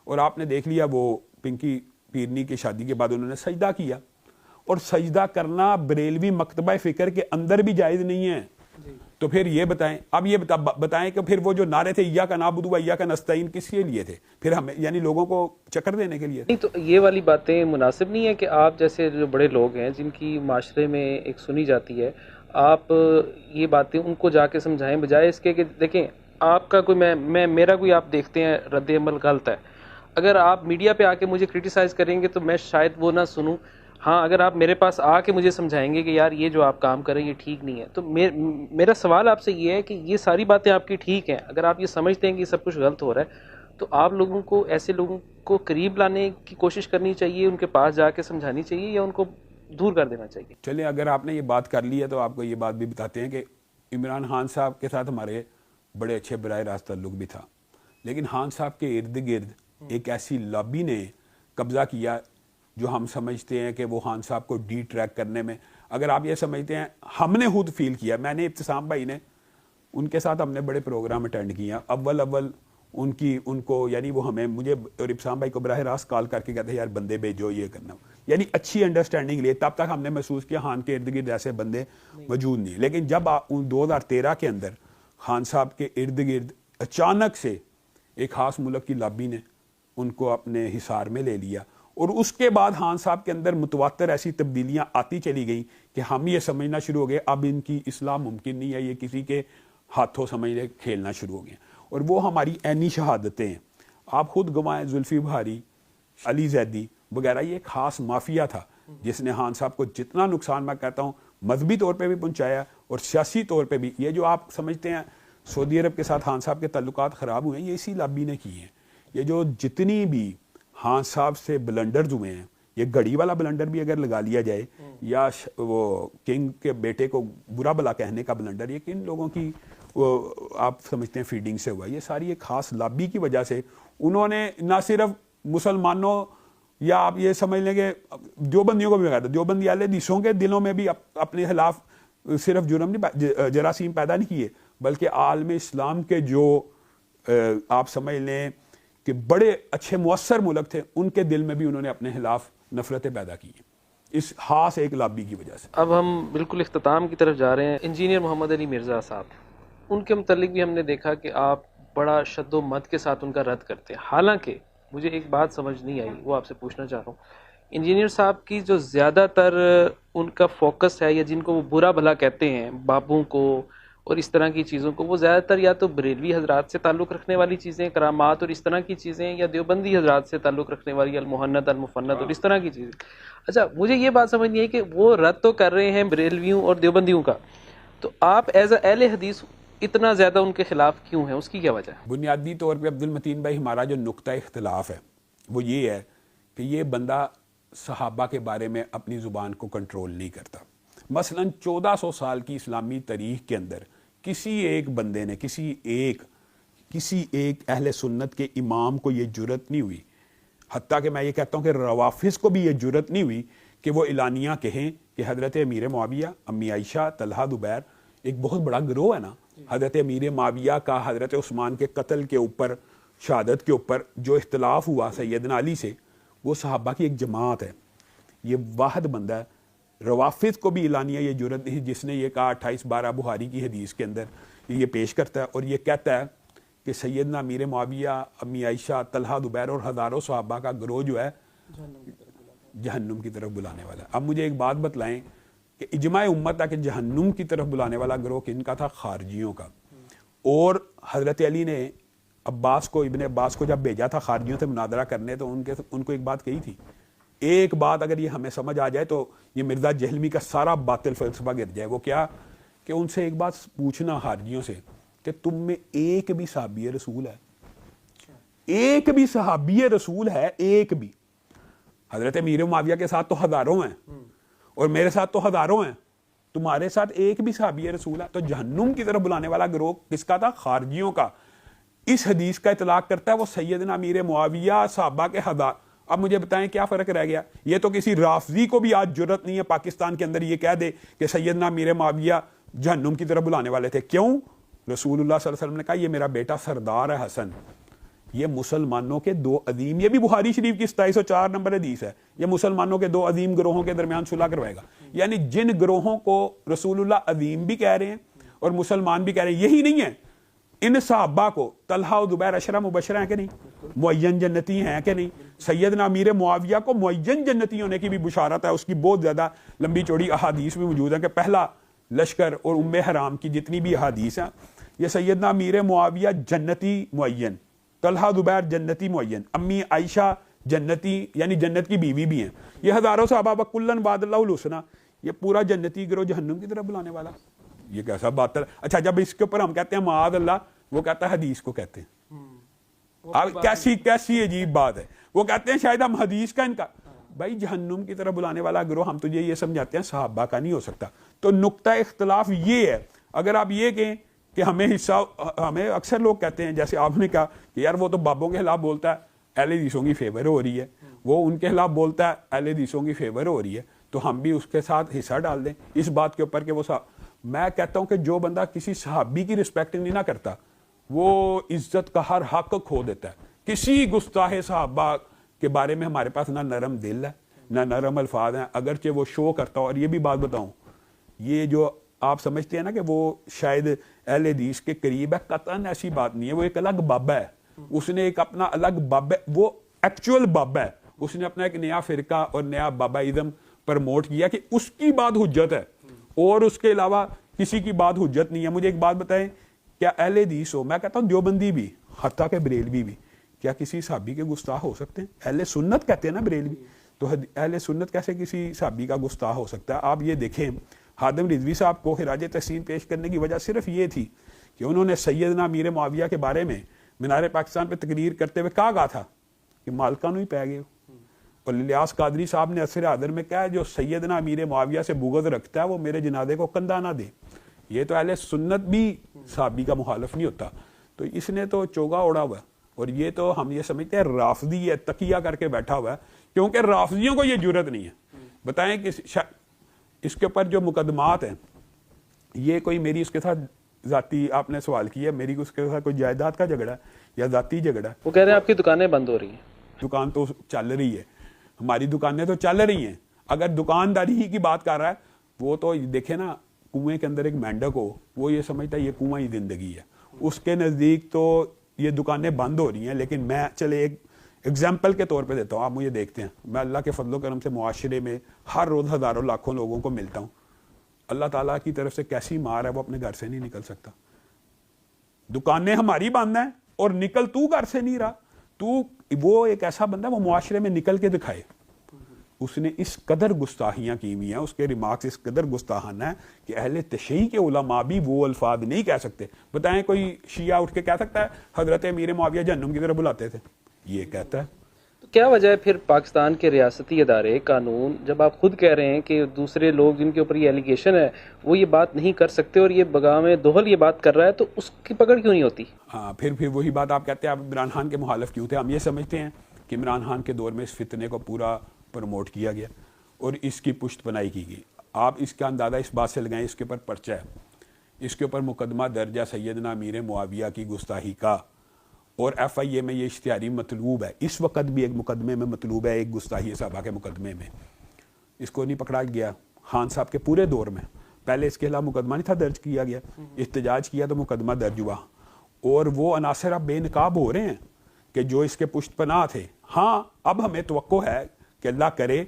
Speaker 2: اور آپ نے دیکھ لیا وہ پنکی پیرنی کی شادی کے بعد انہوں نے سجدہ کیا, اور سجدہ کرنا بریلوی مکتبہ فکر کے اندر بھی جائز نہیں ہے. تو پھر یہ بتائیں, اب یہ بتائیں کہ پھر وہ جو نعرے تھے ایاک نعبد و ایاک نستعین کس کے لیے تھے؟ پھر ہمیں یعنی لوگوں کو چکر دینے کے لیے؟
Speaker 1: نہیں, تو یہ والی باتیں مناسب نہیں ہے کہ آپ جیسے جو بڑے لوگ ہیں جن کی معاشرے میں ایک سنی جاتی ہے, آپ یہ باتیں ان کو جا کے سمجھائیں, بجائے اس کے کہ دیکھیں آپ کا کوئی میرا کوئی آپ دیکھتے ہیں رد عمل غلط ہے, اگر آپ میڈیا پہ آ کے مجھے کرٹیسائز کریں گے تو میں شاید وہ نہ سنوں. ہاں, اگر آپ میرے پاس آ کے مجھے سمجھائیں گے کہ یار یہ جو آپ کام کریں یہ ٹھیک نہیں ہے, تو میرا سوال آپ سے یہ ہے کہ یہ ساری باتیں آپ کی ٹھیک ہیں, اگر آپ یہ سمجھتے ہیں کہ یہ سب کچھ غلط ہو رہا ہے تو آپ لوگوں کو, ایسے لوگوں کو قریب لانے کی کوشش کرنی چاہیے, ان کے پاس جا کے سمجھانی چاہیے, یا ان کو دور کر دینا چاہیے؟
Speaker 2: چلیں, اگر آپ نے یہ بات کر لی ہے تو آپ کو یہ بات بھی بتاتے ہیں کہ عمران خان صاحب کے ساتھ ہمارے بڑے اچھے براہ راست تعلق بھی تھا, لیکن خان صاحب کے ارد گرد ایک ایسی لابی نے قبضہ کیا جو ہم سمجھتے ہیں کہ وہ خان صاحب کو ڈی ٹریک کرنے میں, اگر آپ یہ سمجھتے ہیں, ہم نے خود فیل کیا, میں نے, ابتسام بھائی نے, ان کے ساتھ ہم نے بڑے پروگرام اٹینڈ کیا, اول ان کو یعنی وہ ہمیں, مجھے اور ابتسام بھائی کو براہ راست کال کر کے کہتے ہیں یار بندے بھیجو یہ کرنا, یعنی اچھی انڈرسٹینڈنگ لیے. تب تک ہم نے محسوس کیا خان کے ارد گرد ایسے بندے موجود نہیں, لیکن جب 2013 کے اندر خان صاحب کے ارد گرد اچانک سے ایک خاص ملک کی لابی نے ان کو اپنے حصار میں لے لیا, اور اس کے بعد خان صاحب کے اندر متواتر ایسی تبدیلیاں آتی چلی گئیں کہ ہم یہ سمجھنا شروع ہو گئے اب ان کی اصلاح ممکن نہیں ہے, یہ کسی کے ہاتھوں سمجھنے کھیلنا شروع ہو گئے. اور وہ ہماری عینی شہادتیں ہیں, آپ خود گوائیں, زلفی بہاری, علی زیدی وغیرہ, یہ ایک خاص مافیا تھا جس نے خان صاحب کو جتنا نقصان, میں کہتا ہوں مذہبی طور پہ بھی پہنچایا اور سیاسی طور پہ بھی. یہ جو آپ سمجھتے ہیں سعودی عرب کے ساتھ خان صاحب کے تعلقات خراب ہوئے ہیں, یہ اسی لابی نے کی ہیں. یہ جو جتنی بھی خان صاحب سے بلنڈرز ہوئے ہیں, یہ گھڑی والا بلنڈر بھی اگر لگا لیا جائے, یا وہ کنگ کے بیٹے کو برا بلا کہنے کا بلنڈر, یہ کن لوگوں کی آپ سمجھتے ہیں فیڈنگ سے ہوا؟ یہ ساری ایک خاص لابی کی وجہ سے انہوں نے نہ صرف مسلمانوں, یا آپ یہ سمجھ لیں کہ دیوبندیوں کو بھی کہا تھا, دیوبندی اہل حدیثوں کے دلوں میں بھی اپنے خلاف صرف جرم نہیں, جراثیم پیدا نہیں کیے, بلکہ عالم اسلام کے جو آپ سمجھ لیں کہ بڑے اچھے مؤثر ملک تھے, ان کے دل میں بھی انہوں نے اپنے خلاف نفرتیں پیدا کی اس خاص ایک لابی کی وجہ سے.
Speaker 1: اب ہم بالکل اختتام کی طرف جا رہے ہیں. انجینئر محمد علی مرزا صاحب, ان کے متعلق بھی ہم نے دیکھا کہ آپ بڑا شد و مد کے ساتھ ان کا رد کرتے ہیں, حالانکہ مجھے ایک بات سمجھ نہیں آئی, وہ آپ سے پوچھنا چاہ رہا ہوں. انجینئر صاحب کی جو زیادہ تر ان کا فوکس ہے, یا جن کو وہ برا بھلا کہتے ہیں, بابوں کو اور اس طرح کی چیزوں کو, وہ زیادہ تر یا تو بریلوی حضرات سے تعلق رکھنے والی چیزیں, کرامات اور اس طرح کی چیزیں, یا دیوبندی حضرات سے تعلق رکھنے والی المحنت المفند اور اس طرح کی چیزیں. اچھا, مجھے یہ بات سمجھ نہیں ہے کہ وہ رد تو کر رہے ہیں بریلویوں اور دیوبندیوں کا, تو آپ ایز اے اہل حدیث اتنا زیادہ ان کے خلاف کیوں ہیں؟ اس کی کیا وجہ ہے؟
Speaker 2: بنیادی طور پہ عبد المتین بھائی ہمارا جو نقطہ اختلاف ہے وہ یہ ہے کہ یہ بندہ صحابہ کے بارے میں اپنی زبان کو کنٹرول نہیں کرتا. مثلا 1400 سال کی اسلامی تاریخ کے اندر کسی ایک بندے نے, کسی ایک اہل سنت کے امام کو یہ جرت نہیں ہوئی, حتیٰ کہ میں یہ کہتا ہوں کہ روافظ کو بھی یہ جرت نہیں ہوئی کہ وہ اعلانیہ کہیں کہ حضرت امیر معاویہ, امی عائشہ, طلحہ, زبیر, ایک بہت بڑا گروہ ہے نا, حضرت امیر معاویہ کا حضرت عثمان کے قتل کے اوپر, شہادت کے اوپر جو اختلاف ہوا سیدنا علی سے, وہ صحابہ کی ایک جماعت ہے, یہ واحد بندہ ہے. روافظ کو بھی اعلانیہ یہ جرت نہیں جس نے یہ کہا 28/12 بخاری کی حدیث کے اندر یہ پیش کرتا ہے, اور یہ کہتا ہے کہ سیدنا امیر معاویہ, امی عائشہ, طلحہ, زبیر اور ہزاروں صحابہ کا گروہ جو ہے جہنم کی طرف بلانے والا. اب مجھے ایک بات بتلائیں کہ اجماع امت ہے کہ جہنم کی طرف بلانے والا گروہ کن کا تھا؟ خارجیوں کا. اور حضرت علی نے ابن عباس کو جب بھیجا تھا خارجیوں سے مناظرہ کرنے تو ان کو ایک بات کہی تھی. ایک بات اگر یہ ہمیں سمجھ آ جائے تو یہ مرزا جہلمی کا سارا باطل فلسفہ گر جائے. وہ کیا کہ ان سے ایک بات پوچھنا خارجیوں سے کہ تم میں ایک بھی صحابی رسول ہے؟ ایک بھی صحابی رسول ہے؟ ایک بھی؟ حضرت امیر معاویہ کے ساتھ تو ہزاروں ہیں اور میرے ساتھ تو ہزاروں ہیں, تمہارے ساتھ ایک بھی صحابی رسول ہے؟ تو جہنم کی طرف بلانے والا گروہ کس کا تھا؟ خارجیوں کا. اس حدیث کا اطلاق کرتا ہے وہ سیدنا امیر معاویہ صحابہ کے ہزار. اب مجھے بتائیں کیا فرق رہ گیا؟ یہ تو کسی رافضی کو بھی آج جرت نہیں ہے پاکستان کے اندر یہ کہہ دے کہ سیدنا امیر معاویہ جہنم کی طرف بلانے والے تھے. کیوں؟ رسول اللہ صلی اللہ علیہ وسلم نے کہا یہ میرا بیٹا سردار ہے حسن, یہ مسلمانوں کے دو عظیم, یہ بھی بخاری شریف کی 2704 نمبر حدیث ہے, یہ مسلمانوں کے دو عظیم گروہوں کے درمیان صلح کروائے گا. یعنی جن گروہوں کو رسول اللہ عظیم بھی کہہ رہے ہیں اور مسلمان بھی کہہ رہے ہیں, یہی نہیں ہے ان صحابہ کو طلحہ و زبیر عشرہ مبشرہ ہیں کہ نہیں, معین جنتی ہیں کہ نہیں, سیدنا امیر معاویہ کو معین جنتی ہونے کی بھی بشارت ہے, اس کی بہت زیادہ لمبی چوڑی احادیث بھی موجود ہیں کہ پہلا لشکر اور ام حرام کی جتنی بھی احادیث ہیں یہ سیدنا امیر معاویہ جنتی معین, طلحہ زبیر جنتی معین, امی عائشہ جنتی یعنی جنت کی بیوی بھی ہیں, یہ ہزاروں صحابہ وکلن وعد اللہ الحسنی, یہ پورا جنتی گروہ جہنم کی طرف بلانے والا. یہ کیسا بات ہے؟ اچھا جب اس کے اوپر ہم کہتے ہیں معاذ اللہ, وہ کہتا ہے حدیث کو کہتے ہیں. اب کیسی عجیب بات ہے, وہ کہتے ہیں شاید ہم حدیث کا انکار. بھائی جہنم کی طرف بلانے والا گروہ ہم تجھے یہ سمجھاتے ہیں صحابہ کا نہیں ہو سکتا. تو نقطہ اختلاف یہ ہے, اگر آپ یہ کہیں کہ ہمیں اکثر لوگ کہتے ہیں جیسے آپ نے کہا کہ یار وہ تو بابوں کے خلاف بولتا ہے, اہل حدیثوں کی فیور ہو رہی ہے, وہ ان کے خلاف بولتا ہے اہل حدیثوں کی فیور ہو رہی ہے, تو ہم بھی اس کے ساتھ حصہ ڈال دیں اس بات کے اوپر کہ وہ میں کہتا ہوں کہ جو بندہ کسی صحابی کی رسپیکٹ نہیں نہ کرتا وہ عزت کا ہر حق کھو دیتا ہے. کسی گستاخ صحابہ کے بارے میں ہمارے پاس نہ نرم دل ہے نہ نرم الفاظ ہیں, اگرچہ وہ شو کرتا ہو. اور یہ بھی بات بتاؤں, یہ جو آپ سمجھتے ہیں نا کہ وہ شاید اہل حدیث کے قریب ہے, قطعاً ایسی بات نہیں ہے. وہ ایک الگ بابا ہے, اس نے ایک اپنا الگ بابا, وہ ایکچوئل بابا ہے, اس نے اپنا ایک نیا فرقہ اور نیا باباازم پرموٹ کیا کہ اس کی بات حجت ہے اور اس کے علاوہ کسی کی بات حجت نہیں ہے. مجھے ایک بات بتائیں, کیا اہل حدیث ہو, میں کہتا ہوں دیوبندی بھی, حتیٰ کہ بریلوی بھی, کیا کسی صحابی کے گستاخ ہو سکتے ہیں؟ اہل سنت کہتے ہیں نا بریلوی, تو اہل سنت کیسے کسی صحابی کا گستاخ ہو سکتا ہے؟ آپ یہ دیکھیں خادم رضوی صاحب کو خراج تحسین پیش کرنے کی وجہ صرف یہ تھی کہ انہوں نے سیدنا امیر معاویہ کے بارے میں مینار پاکستان پہ تقریر کرتے ہوئے کہا تھا کہ مالکانو ہی پہ گئے. اور الیاس قادری صاحب نے عصر حاضر میں کہا جو سیدنا امیر معاویہ سے بغض رکھتا ہے وہ میرے جنازے کو کندھا نہ دے. یہ تو اہل سنت بھی صحابی کا مخالف نہیں ہوتا. تو اس نے تو چوگا اوڑا ہوا ہے, اور یہ تو ہم یہ سمجھتے ہیں رافضی ہے, تقیہ کر کے بیٹھا ہوا ہے, کیونکہ رافضیوں کو یہ جرت نہیں ہے. بتائیں کہ اس کے اوپر جو مقدمات ہیں یہ کوئی میری اس کے ساتھ ذاتی, آپ نے سوال کیا میری اس کے ساتھ کوئی جائیداد کا جھگڑا ہے یا ذاتی جھگڑا ہے؟
Speaker 1: وہ کہہ رہے ہیں آپ کی دکانیں بند ہو رہی ہیں.
Speaker 2: دکان تو چل رہی ہے, ہماری دکانیں تو چل رہی ہیں. اگر دکانداری ہی کی بات کر رہا ہے, وہ تو دیکھیں نا, کنویں کے اندر ایک مینڈک ہو, وہ یہ سمجھتا ہے یہ کنواں ہی زندگی ہے, اس کے نزدیک تو یہ دکانیں بند ہو رہی ہیں. لیکن میں چلے ایک ایگزامپل کے طور پہ دیتا ہوں, آپ مجھے دیکھتے ہیں, میں اللہ کے فضل و کرم سے معاشرے میں ہر روز ہزاروں لاکھوں لوگوں کو ملتا ہوں. اللہ تعالیٰ کی طرف سے کیسی مار ہے, وہ اپنے گھر سے نہیں نکل سکتا. دکانیں ہماری بند ہیں اور نکل تو گھر سے نہیں رہا. تو وہ ایک ایسا بندہ وہ معاشرے میں نکل کے دکھائے. اس نے اس قدر گستاخیاں کی ہوئی ہیں, اس کے ریمارکس اس قدر گستاخانہ ہے کہ اہل تشیع کے علماء بھی وہ الفاظ نہیں کہہ سکتے. بتائیں کوئی شیعہ اٹھ کے کہہ سکتا ہے حضرت امیر معاویہ جہنم کی طرف بلاتے تھے؟ یہ کہتا ہے.
Speaker 1: تو کیا وجہ ہے پھر پاکستان کے ریاستی ادارے قانون, جب آپ خود کہہ رہے ہیں کہ دوسرے لوگ جن کے اوپر یہ ایلیگیشن ہے وہ یہ بات نہیں کر سکتے اور یہ بغام دوہل یہ بات کر رہا ہے, تو اس کی پکڑ کیوں نہیں ہوتی؟
Speaker 2: ہاں, پھر وہی بات آپ کہتے ہیں آپ عمران خان کے مخالف کیوں تھے. ہم یہ سمجھتے ہیں کہ عمران خان کے دور میں اس فتنے کو پورا پروموٹ کیا گیا اور اس کی پشت پناہی کی گئی. آپ اس کا اندازہ اس بات سے لگائیں, اس کے اوپر پرچہ ہے, اس کے اوپر مقدمہ درج ہے سیدنا امیر معاویہ کی گستاخی کا, اور ایف آئی اے میں یہ اشتہاری مطلوب ہے. اس وقت بھی ایک مقدمے میں مطلوب ہے, ایک گستاخی صحابہ کے مقدمے میں. اس کو نہیں پکڑا گیا خان صاحب کے پورے دور میں. پہلے اس کے خلاف مقدمہ نہیں تھا درج کیا گیا, احتجاج کیا تو مقدمہ درج ہوا, اور وہ عناصر اب بے نقاب ہو رہے ہیں کہ جو اس کے پشت پناہ تھے. ہاں اب ہمیں توقع ہے کہ اللہ کرے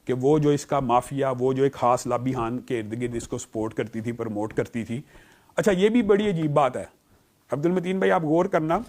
Speaker 2: کہ وہ جو اس کا مافیا، وہ جو ایک خاص لابی ہان کے ارد گرد اس کو سپورٹ کرتی تھی، پروموٹ کرتی تھی. اچھا یہ بھی بڑی عجیب بات ہے عبد المتین بھائی، آپ غور کرنا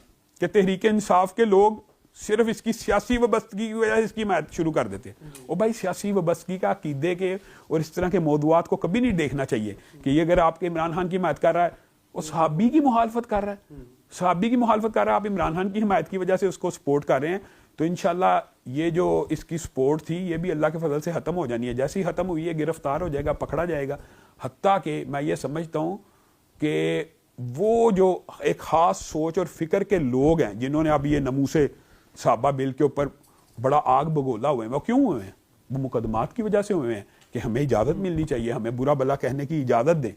Speaker 2: کہ تحریک انصاف کے لوگ صرف اس کی سیاسی وابستگی کی وجہ سے اس کی حمایت شروع کر دیتے ہیں. اور بھائی سیاسی وابستگی کا عقیدے کے اور اس طرح کے موضوعات کو کبھی نہیں دیکھنا چاہیے کہ یہ اگر آپ کے عمران خان کی حمایت کر رہا ہے، وہ صحابی کی مخالفت کر رہا ہے، صحابی کی مخالفت کر رہا ہے، آپ عمران خان کی حمایت کی وجہ سے اس کو سپورٹ کر رہے ہیں. تو انشاءاللہ یہ جو اس کی سپورٹ تھی یہ بھی اللہ کے فضل سے ختم ہو جانی ہے. جیسے ہی ختم ہوئی ہے گرفتار ہو جائے گا، پکڑا جائے گا. حتیٰ کہ میں یہ سمجھتا ہوں کہ وہ جو ایک خاص سوچ اور فکر کے لوگ ہیں جنہوں نے اب یہ ناموس صحابہ بل کے اوپر بڑا آگ بگولا ہوئے ہیں، وہ کیوں ہوئے ہیں؟ وہ مقدمات کی وجہ سے ہوئے ہیں کہ ہمیں اجازت ملنی چاہیے، ہمیں برا بلا کہنے کی اجازت دیں.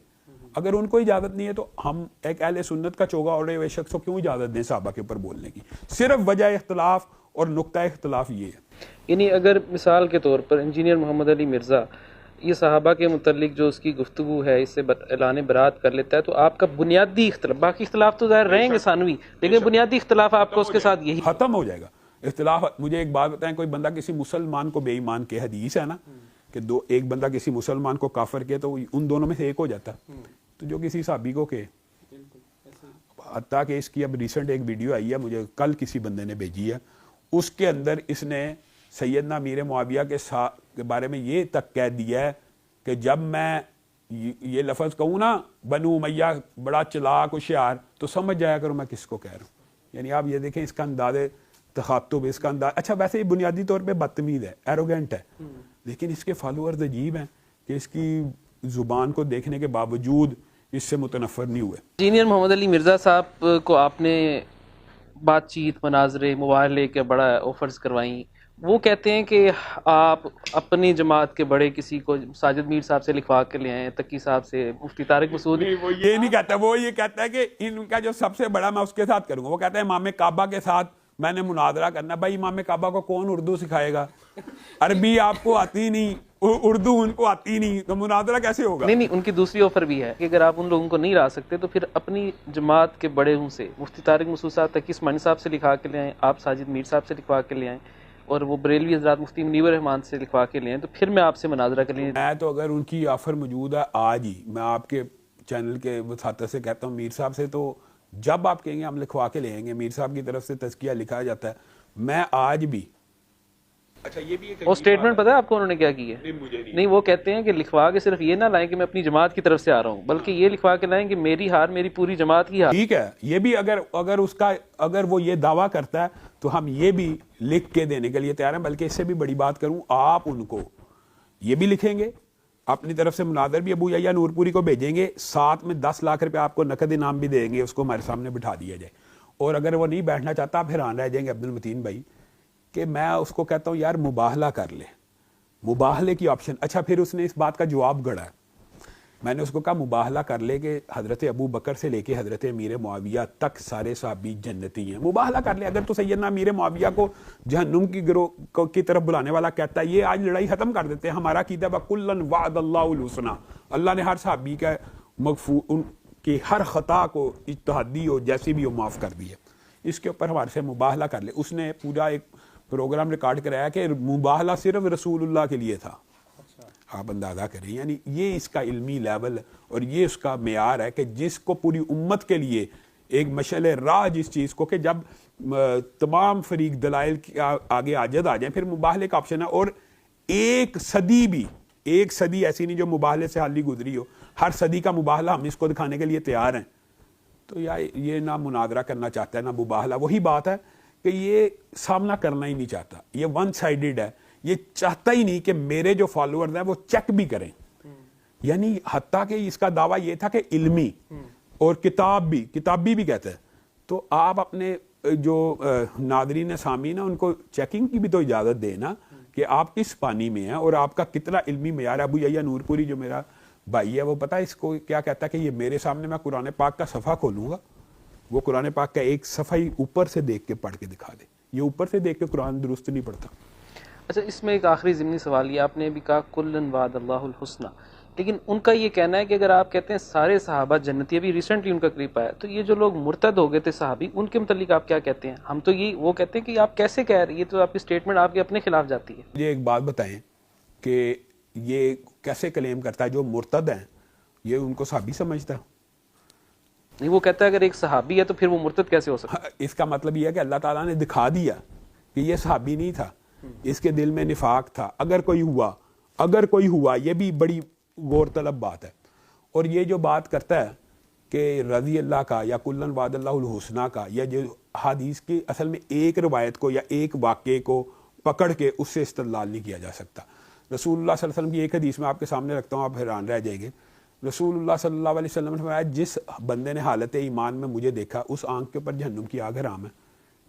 Speaker 2: اگر ان کو اجازت نہیں ہے تو ہم ایک اہل سنت کا چوگا اوڑے ہوئے شخص کو کیوں اجازت دیں صحابہ کے اوپر بولنے کی؟ صرف وجہ اختلاف اور نقطہ اختلاف یہ ہے.
Speaker 1: یعنی اگر مثال کے طور پر انجینئر محمد علی مرزا یہ صحابہ کے متعلق جو اس کی گفتگو ہے اس سے اعلان برات کر لیتا ہے، تو آپ کا بنیادی اختلاف، باقی اختلاف تو ظاہر رہیں گے ثانوی، لیکن بنیادی اختلاف آپ کو اس کے ساتھ یہی
Speaker 2: ختم ہو جائے گا اختلاف. مجھے ایک بات بتائیں، کوئی بندہ کسی مسلمان کو بے ایمان کے، حدیث ہے نا کہ ایک بندہ کسی مسلمان کو کافر کے تو ان دونوں میں سے ایک ہو جاتا، تو جو کسی صحابی کو کہ حتیٰ کہ اس کی اب ریسنٹ ایک ویڈیو آئی ہے، مجھے کل کسی بندے نے بھیجی ہے، اس کے اندر اس نے سیدنا امیر معاویہ کے بارے میں یہ تک کہہ دیا ہے کہ جب میں یہ لفظ کہوں نا بنو امیہ بڑا چلاک ہوشیار، تو سمجھ جایا کرو میں کس کو کہہ رہا ہوں. یعنی آپ یہ دیکھیں اس کا انداز تخاطب، اس کا انداز، اچھا ویسے یہ بنیادی طور پہ بدتمیز ہے، ایروگینٹ ہے، لیکن اس کے فالوورز عجیب ہیں کہ اس کی زبان کو دیکھنے کے باوجود اس سے متنفر نہیں ہوئے.
Speaker 1: انجینئر محمد علی مرزا صاحب کو آپ نے بات چیت، مناظرے، مباحثے کے بڑا آفرز کروائیں، وہ کہتے ہیں کہ آپ اپنی جماعت کے بڑے کسی کو ساجد میر صاحب سے لکھوا کے لے آئیں، تقی صاحب سے، مفتی طارق مسعود.
Speaker 2: وہ یہ نہیں کہتا، وہ یہ کہتا ہے کہ ان کا جو سب سے بڑا میں اس کے ساتھ کروں گا. وہ کہتا ہے امام کعبہ کے ساتھ میں نے مناظرہ کرنا. بھائی امام کعبہ کو کون اردو سکھائے گا؟ عربی آپ کو آتی نہیں، اردو ان کو آتی نہیں، تو مناظرہ کیسے ہوگا؟
Speaker 1: نہیں، ان کی دوسری آفر بھی ہے کہ اگر آپ ان لوگوں کو نہیں لا سکتے تو پھر اپنی جماعت کے بڑے ہوں سے، مفتی طارق مسعود صاحب، تقی اسماعیلی صاحب سے لکھوا کے لے آئیں، آپ ساجد میر صاحب سے لکھوا کے لے آئیں، اور وہ بریلوی حضرات مفتی منیب الرحمان سے لکھوا کے لے آئیں، تو پھر میں آپ سے مناظرہ کر لیں.
Speaker 2: میں تو اگر ان کی آفر موجود ہے آج ہی، میں آپ کے چینل کے وساطت سے کہتا ہوں میر صاحب سے، تو جب آپ کہیں گے ہم لکھوا کے لیں گے. میر صاحب کی طرف سے تزکیہ لکھا جاتا ہے. میں آج بھی، اچھا یہ بھی
Speaker 1: وہ اسٹیٹمنٹ پتہ ہے آپ کو انہوں نے کیا کی ہے؟ نہیں، وہ کہتے ہیں کہ لکھوا کے صرف یہ نہ لائیں کہ میں اپنی جماعت کی طرف سے آ رہا ہوں، بلکہ یہ لکھوا کے لائیں کہ میری ہار میری پوری جماعت کی ہار.
Speaker 2: ٹھیک ہے، یہ بھی اگر وہ یہ دعویٰ کرتا ہے تو ہم یہ بھی لکھ کے دینے کے لیے تیار ہیں. بلکہ اس سے بھی بڑی بات کروں، آپ ان کو یہ بھی لکھیں گے، اپنی طرف سے مناظر بھی ابو یحییٰ نور پوری کو بھیجیں گے، ساتھ میں 10 لاکھ روپے آپ کو نقد انعام بھی دیں گے، اس کو ہمارے سامنے بٹھا دیا جائے. اور اگر وہ نہیں بیٹھنا چاہتا پھر رہ جائیں گے عبد المتین بھائی کہ میں اس کو کہتا ہوں یار مباہلہ کر لے، مباہلے کی آپشن. اچھا پھر اس نے اس بات کا جواب گڑا ہے. میں نے اس کو کہا مباہلہ کر لے کہ حضرت ابو بکر سے لے کے حضرت امیر معاویہ تک سارے صحابی جنتی ہیں، مباہلہ کر لے. اگر تو سیدنا امیر معاویہ کو جہنم کی گروہ کی طرف بلانے والا کہتا ہے، یہ آج لڑائی ختم کر دیتے ہیں. ہمارا عقیدہ وَكُلًّا وَعَدَ اللَّهُ الْحُسْنَىٰ، اللہ نے ہر صحابی کا ان کی ہر خطا کو اجتہادی ہو جیسی بھی ہو معاف کر دی ہے. اس کے اوپر ہمارے سے مباہلہ کر لے. اس نے پورا ایک پروگرام ریکارڈ کرایا کہ مباہلہ صرف رسول اللہ کے لیے تھا. آپ اندازہ کریں، یعنی یہ اس کا علمی لیول اور یہ اس کا معیار ہے کہ جس کو پوری امت کے لیے ایک مشعل راہ جس چیز کو کہ جب تمام فریق دلائل آگے عاجز آ جائیں پھر مباہلے کا آپشن ہے. اور ایک صدی ایسی نہیں جو مباہلے سے حالی گزری ہو، ہر صدی کا مباہلہ ہم اس کو دکھانے کے لیے تیار ہیں. تو یہ نہ مناظرہ کرنا چاہتا ہے نہ مباہلہ. وہی بات ہے کہ یہ سامنا کرنا ہی نہیں چاہتا، یہ ون سائیڈڈ ہے. یہ چاہتا ہی نہیں کہ میرے جو فالوورز ہیں وہ چیک بھی کریں. یعنی حتیٰ کہ اس کا دعویٰ یہ تھا کہ علمی اور کتابی بھی کہتا ہے. تو آپ اپنے جو ناظرین سامعین ہیں ان کو چیکنگ کی بھی تو اجازت دیں نا کہ آپ کس پانی میں ہیں اور آپ کا کتنا علمی معیار ہے. ابو یحییٰ نور پوری جو میرا بھائی ہے وہ پتہ ہے اس کو کیا کہتا ہے کہ یہ میرے سامنے میں قرآن پاک کا صفحہ کھولوں گا، وہ قرآن پاک کا ایک صفحہ ہی اوپر سے دیکھ کے پڑھ کے دکھا دے. یہ اوپر سے دیکھ کے قرآن درست نہیں پڑھتا.
Speaker 1: اچھا اس میں ایک آخری ضمنی سوال یہ آپ نے بھی کہا کلن وعد اللہ الحسنہ، لیکن ان کا یہ کہنا ہے کہ اگر آپ کہتے ہیں سارے صحابہ جنتی، ابھی ریسنٹلی ان کا کلپ آیا، تو یہ جو لوگ مرتد ہو گئے تھے صحابی، ان کے متعلق آپ کیا کہتے ہیں؟ ہم تو یہ وہ کہتے ہیں کہ آپ کیسے کہہ رہے ہیں، یہ تو آپ کی اسٹیٹمنٹ آپ کے اپنے خلاف جاتی ہے.
Speaker 2: مجھے ایک بات بتائیں کہ یہ کیسے کلیم کرتا ہے جو مرتد ہیں یہ ان کو صحابی سمجھتا ہے؟
Speaker 1: نہیں، وہ کہتا ہے اگر ایک صحابی ہے تو پھر وہ مرتد کیسے ہو سکتا ہے؟
Speaker 2: اس کا مطلب یہ ہے کہ اللہ تعالیٰ نے دکھا دیا کہ یہ صحابی نہیں تھا، اس کے دل میں نفاق تھا. اگر کوئی ہوا یہ بھی بڑی غور طلب بات ہے. اور یہ جو بات کرتا ہے کہ رضی اللہ کا یا کلن وعد اللہ الحسنہ کا، یا جو حدیث کی اصل میں ایک روایت کو یا ایک واقعے کو پکڑ کے اس سے استدلال نہیں کیا جا سکتا. رسول اللہ صلی اللہ علیہ وسلم کی ایک حدیث میں آپ کے سامنے رکھتا ہوں، آپ حیران رہ جائیں گے. رسول اللہ صلی اللہ علیہ وسلم نے فرمایا جس بندے نے حالت ایمان میں مجھے دیکھا اس آنکھ کے اوپر جہنم کی آگ حرام ہے.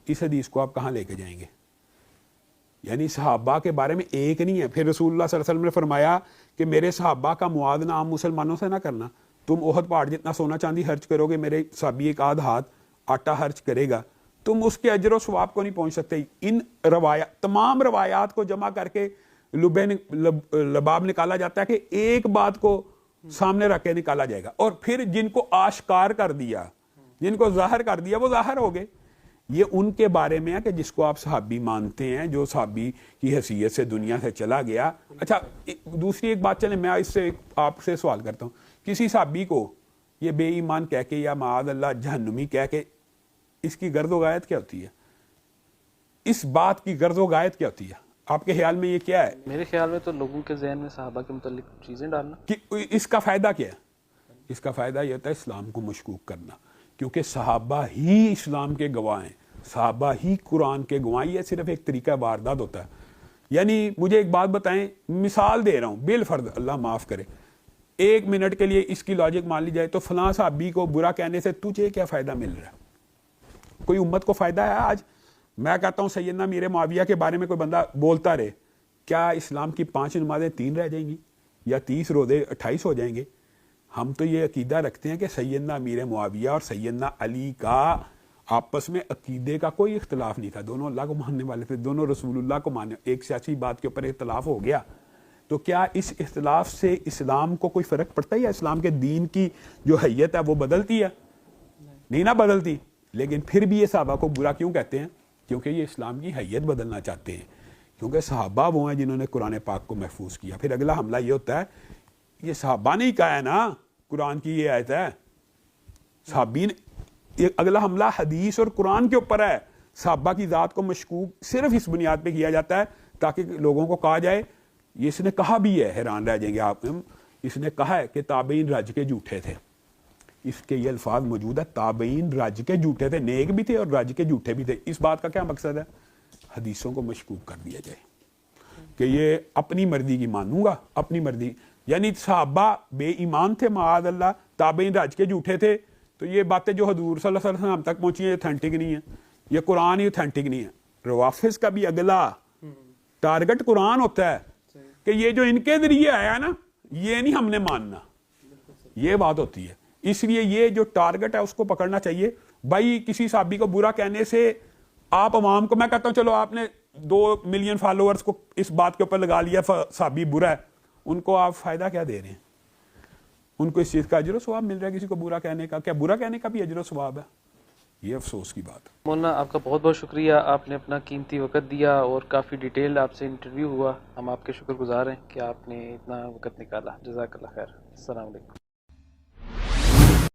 Speaker 2: اس حدیث کو آپ کہاں لے کے جائیں گے؟ یعنی صحابہ کے بارے میں ایک نہیں ہے. پھر رسول اللہ صلی اللہ علیہ وسلم نے فرمایا کہ میرے صحابہ کا موازنہ عام مسلمانوں سے نہ کرنا. تم احد پہاڑ جتنا سونا چاندی خرچ کرو گے، میرے صحابی ایک آدھ ہاتھ آٹا خرچ کرے گا، تم اس کے اجر و ثواب کو نہیں پہنچ سکتے. ان تمام روایات کو جمع کر کے لباب نکالا جاتا ہے کہ ایک بات کو سامنے رکھ کے نکالا جائے گا. اور پھر جن کو آشکار کر دیا، جن کو ظاہر کر دیا، وہ ظاہر ہو گئے. یہ ان کے بارے میں ہے کہ جس کو آپ صحابی مانتے ہیں، جو صحابی کی حیثیت سے دنیا سے چلا گیا. اچھا دوسری ایک بات چلیں، میں اس سے آپ سے سوال کرتا ہوں، کسی صحابی کو یہ بے ایمان کہہ کے یا معاذ اللہ جہنمی کہہ کے اس کی غرض و غایت کیا ہوتی ہے؟ اس بات کی غرض و غایت کیا ہوتی ہے آپ کے خیال میں؟ یہ کیا ہے؟
Speaker 1: میرے خیال میں تو لوگوں کے ذہن میں صحابہ کے متعلق چیزیں ڈالنا.
Speaker 2: کہ اس کا فائدہ کیا ہے؟ اس کا فائدہ یہ ہوتا ہے اسلام کو مشکوک کرنا، کیونکہ صحابہ ہی اسلام کے گواہ ہیں، صحابہ ہی قرآن کے گواہ. یہ صرف ایک طریقہ واردات ہوتا ہے. یعنی مجھے ایک بات بتائیں، مثال دے رہا ہوں بالفرض، اللہ معاف کرے، 1 منٹ کے لیے اس کی لاجک مان لی جائے تو فلاں صحابی کو برا کہنے سے تجھے کیا فائدہ مل رہا ہے؟ کوئی امت کو فائدہ ہے؟ آج میں کہتا ہوں سیدنا امیر معاویہ کے بارے میں کوئی بندہ بولتا رہے، کیا اسلام کی 5 نمازیں 3 رہ جائیں گی یا 30 روزے 28 ہو جائیں گے؟ ہم تو یہ عقیدہ رکھتے ہیں کہ سیدنا امیر معاویہ اور سیدنا علی کا آپس میں عقیدے کا کوئی اختلاف نہیں تھا. دونوں اللہ کو ماننے والے تھے، دونوں رسول اللہ کو ماننے. ایک سیاسی بات کے اوپر اختلاف ہو گیا تو کیا اس اختلاف سے اسلام کو کوئی فرق پڑتا ہے؟ یا اسلام کے دین کی جو حیت ہے وہ بدلتی ہے؟ نہیں نہ بدلتی. لیکن پھر بھی یہ صحابہ کو برا کیوں کہتے ہیں؟ کیونکہ یہ اسلام کی حیت بدلنا چاہتے ہیں، کیونکہ صحابہ وہ ہیں جنہوں نے قرآن پاک کو محفوظ کیا. پھر اگلا حملہ یہ ہوتا ہے، یہ صحابہ نے ہی کہا ہے نا، قرآن کی یہ آیت ہے، صحابی نے. اگلا حملہ حدیث اور قرآن کے اوپر ہے. صحابہ کی ذات کو مشکوک صرف اس بنیاد پہ کیا جاتا ہے تاکہ لوگوں کو کہا جائے، یہ اس نے کہا بھی ہے، حیران رہ جائیں گے آپ، اس نے کہا ہے کہ تابعین رج کے جھوٹے تھے. اس کے یہ الفاظ موجود ہے، تابعین رج کے جھوٹے تھے، نیک بھی تھے اور رج کے جھوٹے بھی تھے. اس بات کا کیا مقصد ہے؟ حدیثوں کو مشکوک کر دیا جائے کہ یہ اپنی مرضی کی مانوں گا، اپنی مرضی. یعنی صحابہ بے ایمان تھے معاذ اللہ، تابعین رج کے جھوٹے تھے. تو یہ باتیں جو حضور صلی اللہ علیہ وسلم ہم تک پہنچی ہیں یہ اتھینٹک نہیں ہے، یہ قرآن ہی اتھینٹک نہیں ہے. روافظ کا بھی اگلا ٹارگٹ قرآن ہوتا ہے کہ یہ جو ان کے ذریعے آیا نا یہ نہیں ہم نے ماننا، یہ بات ہوتی ہے. اس لیے یہ جو ٹارگٹ ہے اس کو پکڑنا چاہیے. بھائی کسی صحابی کو برا کہنے سے آپ عوام کو، میں کہتا ہوں چلو آپ نے 2 ملین فالوورز کو اس بات کے اوپر لگا لیا صحابی برا ہے، ان کو آپ فائدہ کیا دے رہے ہیں؟ ان کو اس چیز کا اجر و ثواب مل رہا ہے کسی کو برا کہنے کا؟ کیا برا کہنے کا بھی اجر و ثواب ہے؟ یہ افسوس کی بات.
Speaker 1: مولانا آپ کا بہت بہت شکریہ، آپ نے اپنا قیمتی وقت دیا اور کافی ڈیٹیلڈ آپ سے انٹرویو ہوا. ہم آپ کے شکر گزار ہیں کہ آپ نے اتنا وقت نکالا. جزاک اللہ خیر. السلام علیکم.